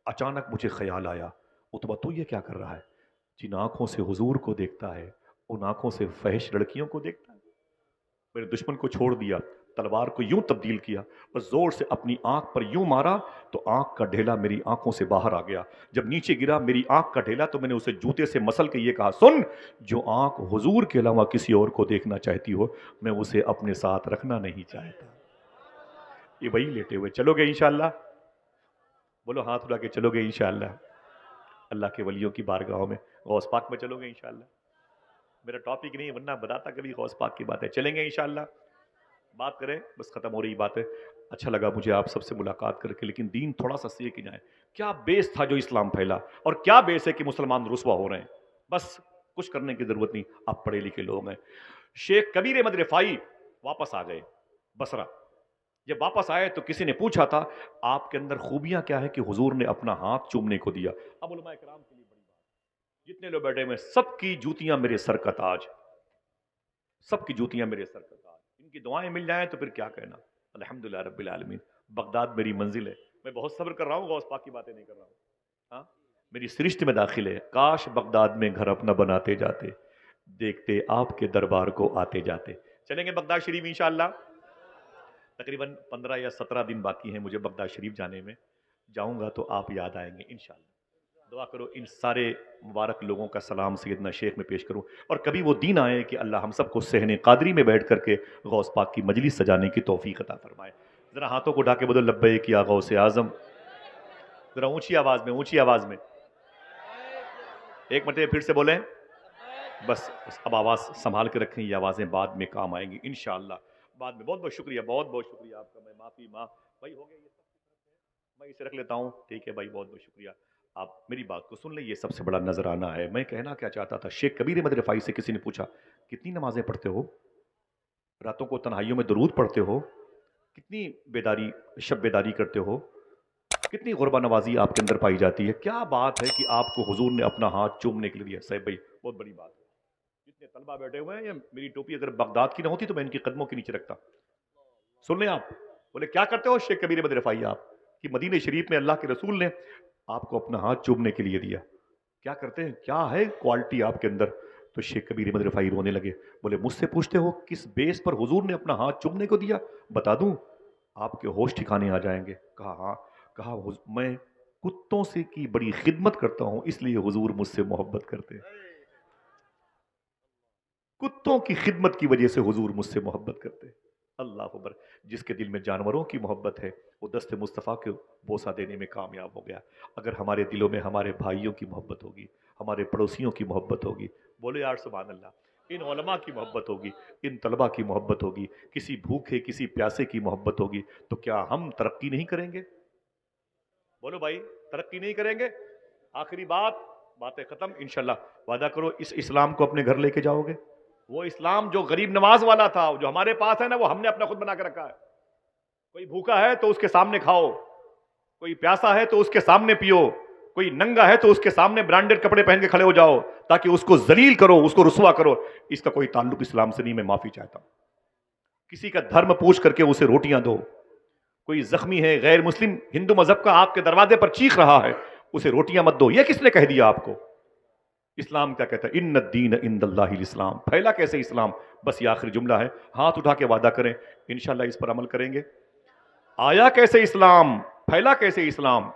اچانک مجھے خیال آیا، عتبہ تو یہ کیا کر رہا ہے؟ جن آنکھوں سے حضور کو دیکھتا ہے ان آنکھوں سے فحش لڑکیوں کو دیکھتا ہے، میرے دشمن کو چھوڑ دیا، تلوار کو یوں تبدیل کیا اور زور سے اپنی آنکھ پر یوں مارا تو آنکھ کا ڈھیلا میری آنکھوں سے باہر آ گیا، جب نیچے گرا میری آنکھ کا ڈھیلا تو میں نے اسے جوتے سے مسل کے یہ کہا سن، جو آنکھ حضور کے علاوہ کسی اور کو دیکھنا چاہتی ہو میں اسے اپنے ساتھ رکھنا نہیں چاہتا۔ یہ وہی لیٹے ہوئے، چلو گے انشاءاللہ؟ بولو ہاتھ اٹھا کے چلو گے انشاءاللہ؟ اللہ کے ولیوں کی بارگاہوں میں، غوث پاک میں چلو گے انشاءاللہ؟ میرا ٹاپک نہیں ہے ورنہ بتاتا کبھی غوث پاک کی بات ہے، چلیں گے انشاءاللہ؟ بات کریں، بس ختم ہو رہی بات ہے۔ اچھا لگا مجھے آپ سب سے ملاقات کر کے، لیکن دین تھوڑا سا سیکھ جائیں، کیا بیس تھا جو اسلام پھیلا اور کیا بیس ہے کہ مسلمان رسوا ہو رہے ہیں، بس کچھ کرنے کی ضرورت نہیں، آپ پڑھے لکھے لوگ ہیں۔ شیخ کبیر احمد رفاعی واپس آ گئے بصرہ، جب واپس آئے تو کسی نے پوچھا تھا آپ کے اندر خوبیاں کیا ہے کہ حضور نے اپنا ہاتھ چومنے کو دیا؟ اب علماء کرام کے لیے بڑی بات، جتنے لوگ بیٹھے ہوئے سب کی جوتیاں میرے سر کا تاج، سب کی جوتیاں میرے سر کا تاج، ان کی دعائیں مل جائیں تو پھر کیا کہنا، الحمدللہ رب العالمین۔ بغداد میری منزل ہے، میں بہت صبر کر رہا ہوں، غوث پاک کی باتیں نہیں کر رہا ہوں، ہاں میری سرشت میں داخل ہے، کاش بغداد میں گھر اپنا بناتے جاتے، دیکھتے آپ کے دربار کو آتے جاتے۔ چلیں گے بغداد شریف انشاءاللہ؟ تقریباً 15 یا 17 دن باقی ہیں مجھے بغداد شریف جانے میں، جاؤں گا تو آپ یاد آئیں گے انشاءاللہ۔ دعا کرو ان سارے مبارک لوگوں کا سلام سیدنا شیخ میں پیش کروں، اور کبھی وہ دن آئے کہ اللہ ہم سب کو صحن قادری میں بیٹھ کر کے غوث پاک کی مجلس سجانے کی توفیق عطا فرمائے۔ ذرا ہاتھوں کو اٹھا کے بولو لبیک یا غوث اعظم، ذرا اونچی آواز میں، اونچی آواز میں ایک مرتبہ پھر سے بولیں، بس اب آواز سنبھال کے رکھیں، یہ آوازیں بعد میں کام آئیں گی انشاءاللہ بعد میں۔ بہت بہت شکریہ، بہت بہت شکریہ آپ کا، میں معافی بھائی ہو گیا یہ سب، میں اسے رکھ لیتا ہوں، ٹھیک ہے بھائی، بہت بہت شکریہ۔ آپ میری بات کو سن لیں، یہ سب سے بڑا نذرانہ ہے. میں کہنا کیا چاہتا تھا، شیخ کبیر احمد رفاعی سے کسی نے پوچھا کتنی نمازیں پڑھتے ہو، راتوں کو تنہائیوں میں درود پڑھتے ہو، کتنی بیداری، شب بیداری کرتے ہو، کتنی غربہ نوازی آپ کے اندر پائی جاتی ہے. کیا بات ہے کہ آپ کو حضور نے اپنا ہاتھ چومنے کے لیے دیا. صاحب بھائی بہت بڑی بات ہے. جتنے طلبہ بیٹھے ہوئے ہیں، یہ میری ٹوپی اگر بغداد کی نہ ہوتی تو میں ان کے قدموں کے نیچے رکھتا. سن لیں آپ. بولے کیا کرتے ہو شیخ کبیر احمد رفاعی آپ کہ مدینہ شریف میں اللہ کے رسول نے آپ کو اپنا ہاتھ چومنے کے لیے دیا. کیا کرتے ہیں، کیا ہے کوالٹی آپ کے اندر. تو شیخ کبیر احمد رفاعی رونے لگے. بولے مجھ سے پوچھتے ہو کس بیس پر حضور نے اپنا ہاتھ چومنے کو دیا، بتا دوں آپ کے ہوش ٹھکانے آ جائیں گے. کہا ہاں. کہا میں کتوں سے کی بڑی خدمت کرتا ہوں اس لیے حضور مجھ سے محبت کرتے ہیں. کتوں کی خدمت کی وجہ سے حضور مجھ سے محبت کرتے ہیں. اللہ اکبر. جس کے دل میں جانوروں کی محبت ہے وہ دست مصطفیٰ کے بوسہ دینے میں کامیاب ہو گیا. اگر ہمارے دلوں میں ہمارے بھائیوں کی محبت ہوگی، ہمارے پڑوسیوں کی محبت ہوگی، بولے یار سبحان اللہ، ان علماء کی محبت ہوگی، ان طلباء کی محبت ہوگی، کسی بھوکے کسی پیاسے کی محبت ہوگی، تو کیا ہم ترقی نہیں کریں گے؟ بولو بھائی، ترقی نہیں کریں گے؟ آخری بات، باتیں ختم انشاءاللہ. وعدہ کرو اس اسلام کو اپنے گھر لے کے جاؤ گے. وہ اسلام جو غریب نواز والا تھا جو ہمارے پاس ہے نا، وہ ہم نے اپنا خود بنا کے رکھا ہے. کوئی بھوکا ہے تو اس کے سامنے کھاؤ، کوئی پیاسا ہے تو اس کے سامنے پیو، کوئی ننگا ہے تو اس کے سامنے برانڈڈ کپڑے پہن کے کھڑے ہو جاؤ تاکہ اس کو ذلیل کرو، اس کو رسوا کرو. اس کا کوئی تعلق اسلام سے نہیں. میں معافی چاہتا ہوں. کسی کا دھرم پوچھ کر کے اسے روٹیاں دو. کوئی زخمی ہے غیر مسلم ہندو مذہب کا آپ کے دروازے پر چیخ رہا ہے، اسے روٹیاں مت دو. یہ کس نے کہہ دیا آپ کو؟ اسلام کیا کہتا ہے؟ ان الدین عند اللہ الاسلام. پھیلا کیسے اسلام؟ بس یہ آخری جملہ ہے. ہاتھ اٹھا کے وعدہ کریں انشاءاللہ اس پر عمل کریں گے. آیا کیسے اسلام، پھیلا کیسے اسلام،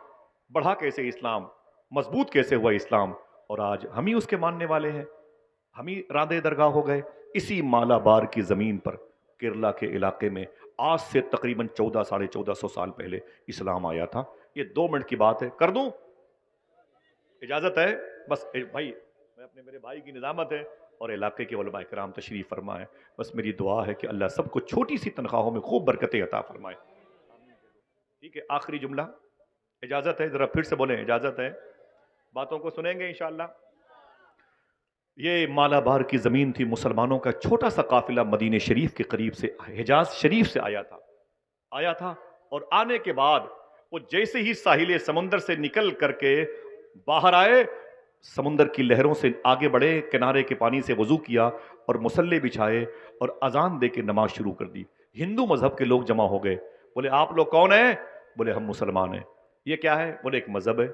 بڑھا کیسے اسلام، مضبوط کیسے ہوا اسلام، اور آج ہم ہی اس کے ماننے والے ہیں. ہم ہی راندے درگاہ ہو گئے. اسی مالابار کی زمین پر کیرلا کے علاقے میں آج سے تقریباً 1400 سال پہلے اسلام آیا تھا. یہ 2 منٹ کی بات ہے، کر دوں؟ اجازت ہے؟ بس بھائی میں اپنے میرے بھائی کی نظامت ہے اور علاقے کے علماء کرام تشریف فرمائے. بس میری دعا ہے کہ اللہ سب کو چھوٹی سی تنخواہوں میں خوب برکتیں عطا فرمائے. ٹھیک ہے، آخری جملہ. اجازت ہے؟ ذرا پھر سے بولیں اجازت ہے؟ باتوں کو سنیں گے انشاءاللہ. یہ مالابار کی زمین تھی. مسلمانوں کا چھوٹا سا قافلہ مدینہ شریف کے قریب سے حجاز شریف سے آیا تھا. اور آنے کے بعد وہ جیسے ہی ساحل سمندر سے نکل کر کے باہر آئے، سمندر کی لہروں سے آگے بڑھے، کنارے کے پانی سے وضو کیا اور مصلے بچھائے اور اذان دے کے نماز شروع کر دی. ہندو مذہب کے لوگ جمع ہو گئے. بولے آپ لوگ کون ہیں؟ بولے ہم مسلمان ہیں. یہ کیا ہے؟ بولے ایک مذہب ہے،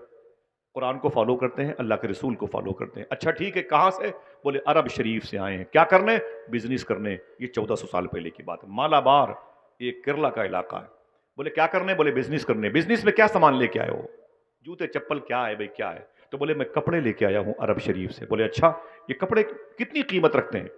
قرآن کو فالو کرتے ہیں، اللہ کے رسول کو فالو کرتے ہیں. اچھا ٹھیک ہے، کہاں سے؟ بولے عرب شریف سے آئے ہیں. کیا کرنے؟ بزنس کرنے. یہ 1400 سال پہلے کی بات ہے. مالابار یہ کیرلا کا علاقہ ہے. بولے کیا کرنے؟ بولے بزنس کرنے. بزنس میں کیا سامان لے کے آئے ہو؟ جوتے چپل کیا ہے بھائی، کیا ہے؟ تو بولے میں کپڑے لے کے آیا ہوں عرب شریف سے. بولے اچھا، یہ کپڑے کتنی قیمت رکھتے ہیں؟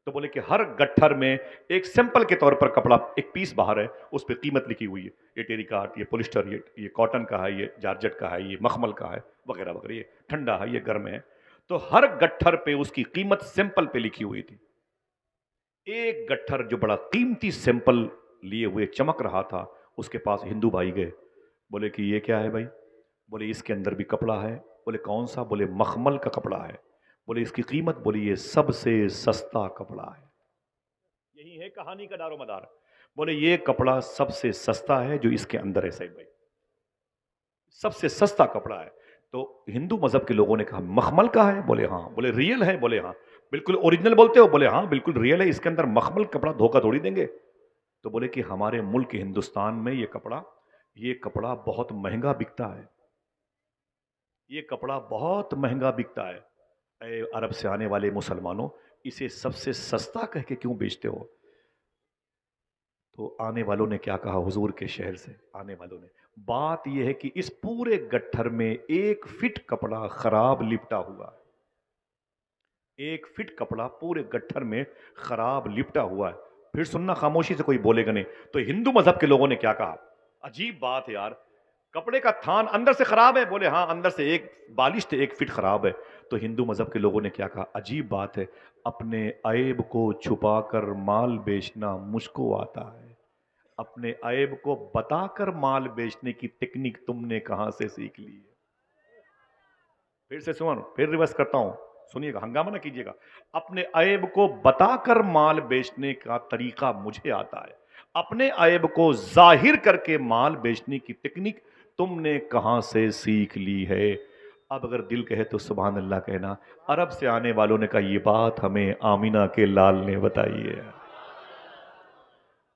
تو بولے کہ ہر گٹھر میں ایک سیمپل کے طور پر کپڑا ایک پیس باہر ہے، اس پہ قیمت لکھی ہوئی ہے. یہ ٹیری کاٹ، یہ پولسٹر، یہ کاٹن کا ہے، یہ جارجٹ کا ہے، یہ مخمل کا ہے، وغیرہ وغیرہ. یہ ٹھنڈا ہے، یہ گرم ہے. تو ہر گٹھر پہ اس کی قیمت سیمپل پہ لکھی ہوئی تھی. ایک گٹھر جو بڑا قیمتی سیمپل لیے ہوئے چمک رہا تھا، اس کے پاس ہندو بھائی گئے. بولے کہ یہ کیا ہے بھائی؟ بولے اس کے اندر بھی کپڑا ہے. بولے کون سا؟ بولے مخمل کا کپڑا ہے. بولے اس کی قیمت؟ بولے یہ سب سے سستا کپڑا ہے. یہی ہے کہانی کا دار و مدار. بولے یہ کپڑا سب سے سستا ہے جو اس کے اندر ہے صاحب بھائی، سب سے سستا کپڑا ہے. تو ہندو مذہب کے لوگوں نے کہا مخمل کا ہے؟ بولے ہاں. بولے ریئل ہے؟ بولے ہاں. بالکل اوریجنل بولتے ہو؟ بولے ہاں بالکل ریئل ہے، اس کے اندر مخمل کپڑا دھوکہ تھوڑی دیں گے. تو بولے کہ ہمارے ملک ہندوستان میں یہ کپڑا بہت مہنگا بکتا ہے، یہ کپڑا بہت مہنگا بکتا ہے. اے عرب سے آنے والے مسلمانوں، اسے سب سے سستا کہہ کے کیوں بیچتے ہو؟ تو آنے والوں نے کیا کہا؟ حضور کے شہر سے آنے والوں نے، بات یہ ہے کہ اس پورے گٹھر میں 1 فٹ کپڑا خراب لپٹا ہوا ہے. 1 فٹ کپڑا پورے گٹھر میں خراب لپٹا ہوا ہے. پھر سننا خاموشی سے، کوئی بولے گا نہیں. تو ہندو مذہب کے لوگوں نے کیا کہا؟ عجیب بات ہے یار، کپڑے کا تھان اندر سے خراب ہے؟ بولے ہاں اندر سے ایک بالش سے 1 فٹ خراب ہے. تو ہندو مذہب کے لوگوں نے کیا کہا؟ عجیب بات ہے، اپنے عیب کو چھپا کر مال بیچنا مجھ کو آتا ہے، اپنے عیب کو بتا کر مال بیچنے کی ٹیکنیک تم نے کہاں سے سیکھ لی ہے؟ پھر سے سن، پھر ریورس کرتا ہوں، سنیے گا، ہنگامہ نہ کیجیے گا. اپنے عیب کو بتا کر مال بیچنے کا طریقہ مجھے آتا ہے، اپنے عیب کو ظاہر کر کے مال بیچنے کی ٹیکنیک تم نے کہاں سے سیکھ لی ہے؟ اب اگر دل کہے تو سبحان اللہ کہنا. عرب سے آنے والوں نے کہا یہ بات ہمیں آمینہ کے لال نے بتائی ہے.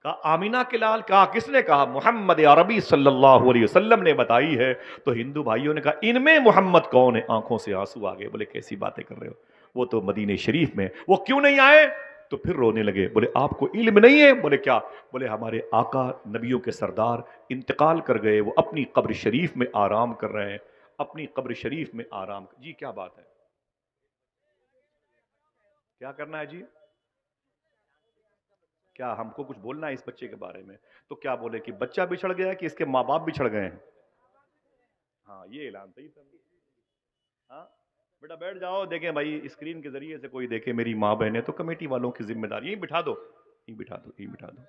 کہا آمینہ کے لال؟ کہا کس نے کہا؟ محمد عربی صلی اللہ علیہ وسلم نے بتائی ہے. تو ہندو بھائیوں نے کہا ان میں محمد کون ہے؟ آنکھوں سے آنسو آ گئے. بولے کیسی باتیں کر رہے ہو، وہ تو مدینہ شریف میں. وہ کیوں نہیں آئے؟ تو پھر رونے لگے. بولے آپ کو علم نہیں ہے؟ بولے کیا؟ بولے ہمارے آقا نبیوں کے سردار انتقال کر گئے، وہ اپنی قبر شریف میں آرام کر رہے ہیں، اپنی قبر شریف میں آرام. جی کیا بات ہے، کیا کرنا ہے جی؟ کیا ہم کو کچھ بولنا ہے اس بچے کے بارے میں؟ تو کیا بولے کہ بچہ بچھڑ گیا ہے کہ اس کے ماں باپ بچھڑ گئے ہیں؟ ہاں یہ اعلان صحیح تھا. ہاں بیٹا بیٹھ جاؤ، دیکھیں بھائی اسکرین کے ذریعے سے کوئی دیکھے میری ماں بہن ہے تو کمیٹی والوں کی ذمہ داری. یہیں بٹھا دو، یہیں بٹھا دو، یہیں بٹھا دو،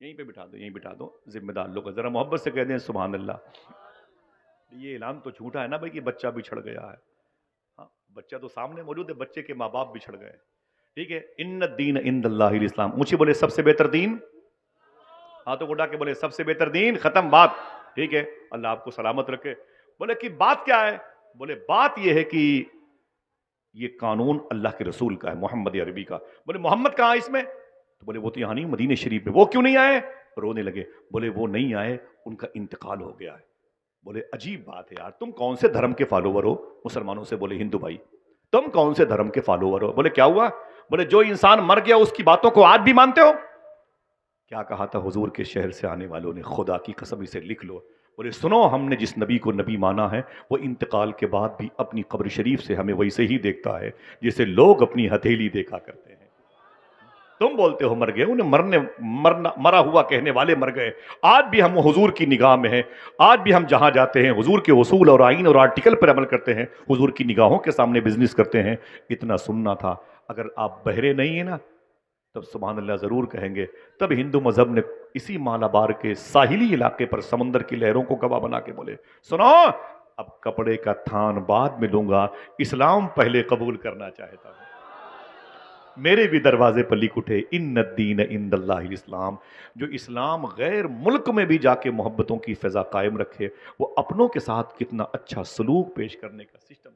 یہیں پہ بٹھا دو، یہیں بٹھا دو. ذمہ دار لوگ ذرا محبت سے کہہ دیں سبحان اللہ. یہ اعلان تو جھوٹا ہے نا بھائی کہ بچہ بچھڑ گیا ہے. ہاں بچہ تو سامنے موجود ہے، بچے کے ماں باپ بچھڑ گئے. ٹھیک ہے، ان الدین عند اللہ الاسلام. اونچی بولے سب سے بہتر دین. ہاتھوں کو اٹھا کے بولے سب سے بہتر دین. ختم بات. ٹھیک ہے، اللہ آپ کو سلامت رکھے. بولے کہ بات کیا ہے؟ بولے بات یہ ہے کہ یہ قانون اللہ کے رسول کا ہے، محمد عربی کا. بولے محمد کہاں ہے اس میں؟ تو بولے وہ تو یہاں نہیں، مدینہ شریف میں. وہ کیوں نہیں آئے؟ رونے لگے. بولے وہ نہیں آئے، ان کا انتقال ہو گیا ہے. بولے عجیب بات ہے یار، تم کون سے دھرم کے فالوور ہو؟ مسلمانوں سے بولے ہندو بھائی تم کون سے دھرم کے فالوور ہو؟ بولے کیا ہوا؟ بولے جو انسان مر گیا اس کی باتوں کو آج بھی مانتے ہو؟ کیا کہا تھا حضور کے شہر سے آنے والوں نے؟ خدا کی قسم اسے لکھ لو. بولے سنو، ہم نے جس نبی کو نبی مانا ہے وہ انتقال کے بعد بھی اپنی قبر شریف سے ہمیں ویسے ہی دیکھتا ہے جسے لوگ اپنی ہتھیلی دیکھا کرتے ہیں. تم بولتے ہو مر گئے، انہیں مرا ہوا کہنے والے مر گئے. آج بھی ہم حضور کی نگاہ میں ہیں، آج بھی ہم جہاں جاتے ہیں حضور کے اصول اور آئین اور آرٹیکل پر عمل کرتے ہیں، حضور کی نگاہوں کے سامنے بزنس کرتے ہیں. اتنا سننا تھا. اگر آپ بہرے نہیں ہیں نا تب سبحان اللہ ضرور کہیں گے. تب ہندو مذہب نے اسی مالابار کے ساحلی علاقے پر سمندر کی لہروں کو گواہ بنا کے بولے سنو اب کپڑے کا تھان بعد میں لوں گا، اسلام پہلے قبول کرنا چاہتا ہوں. میرے بھی دروازے پر لکھ اٹھے ان الدین عند اللہ الاسلام. جو اسلام غیر ملک میں بھی جا کے محبتوں کی فضا قائم رکھے، وہ اپنوں کے ساتھ کتنا اچھا سلوک پیش کرنے کا سسٹم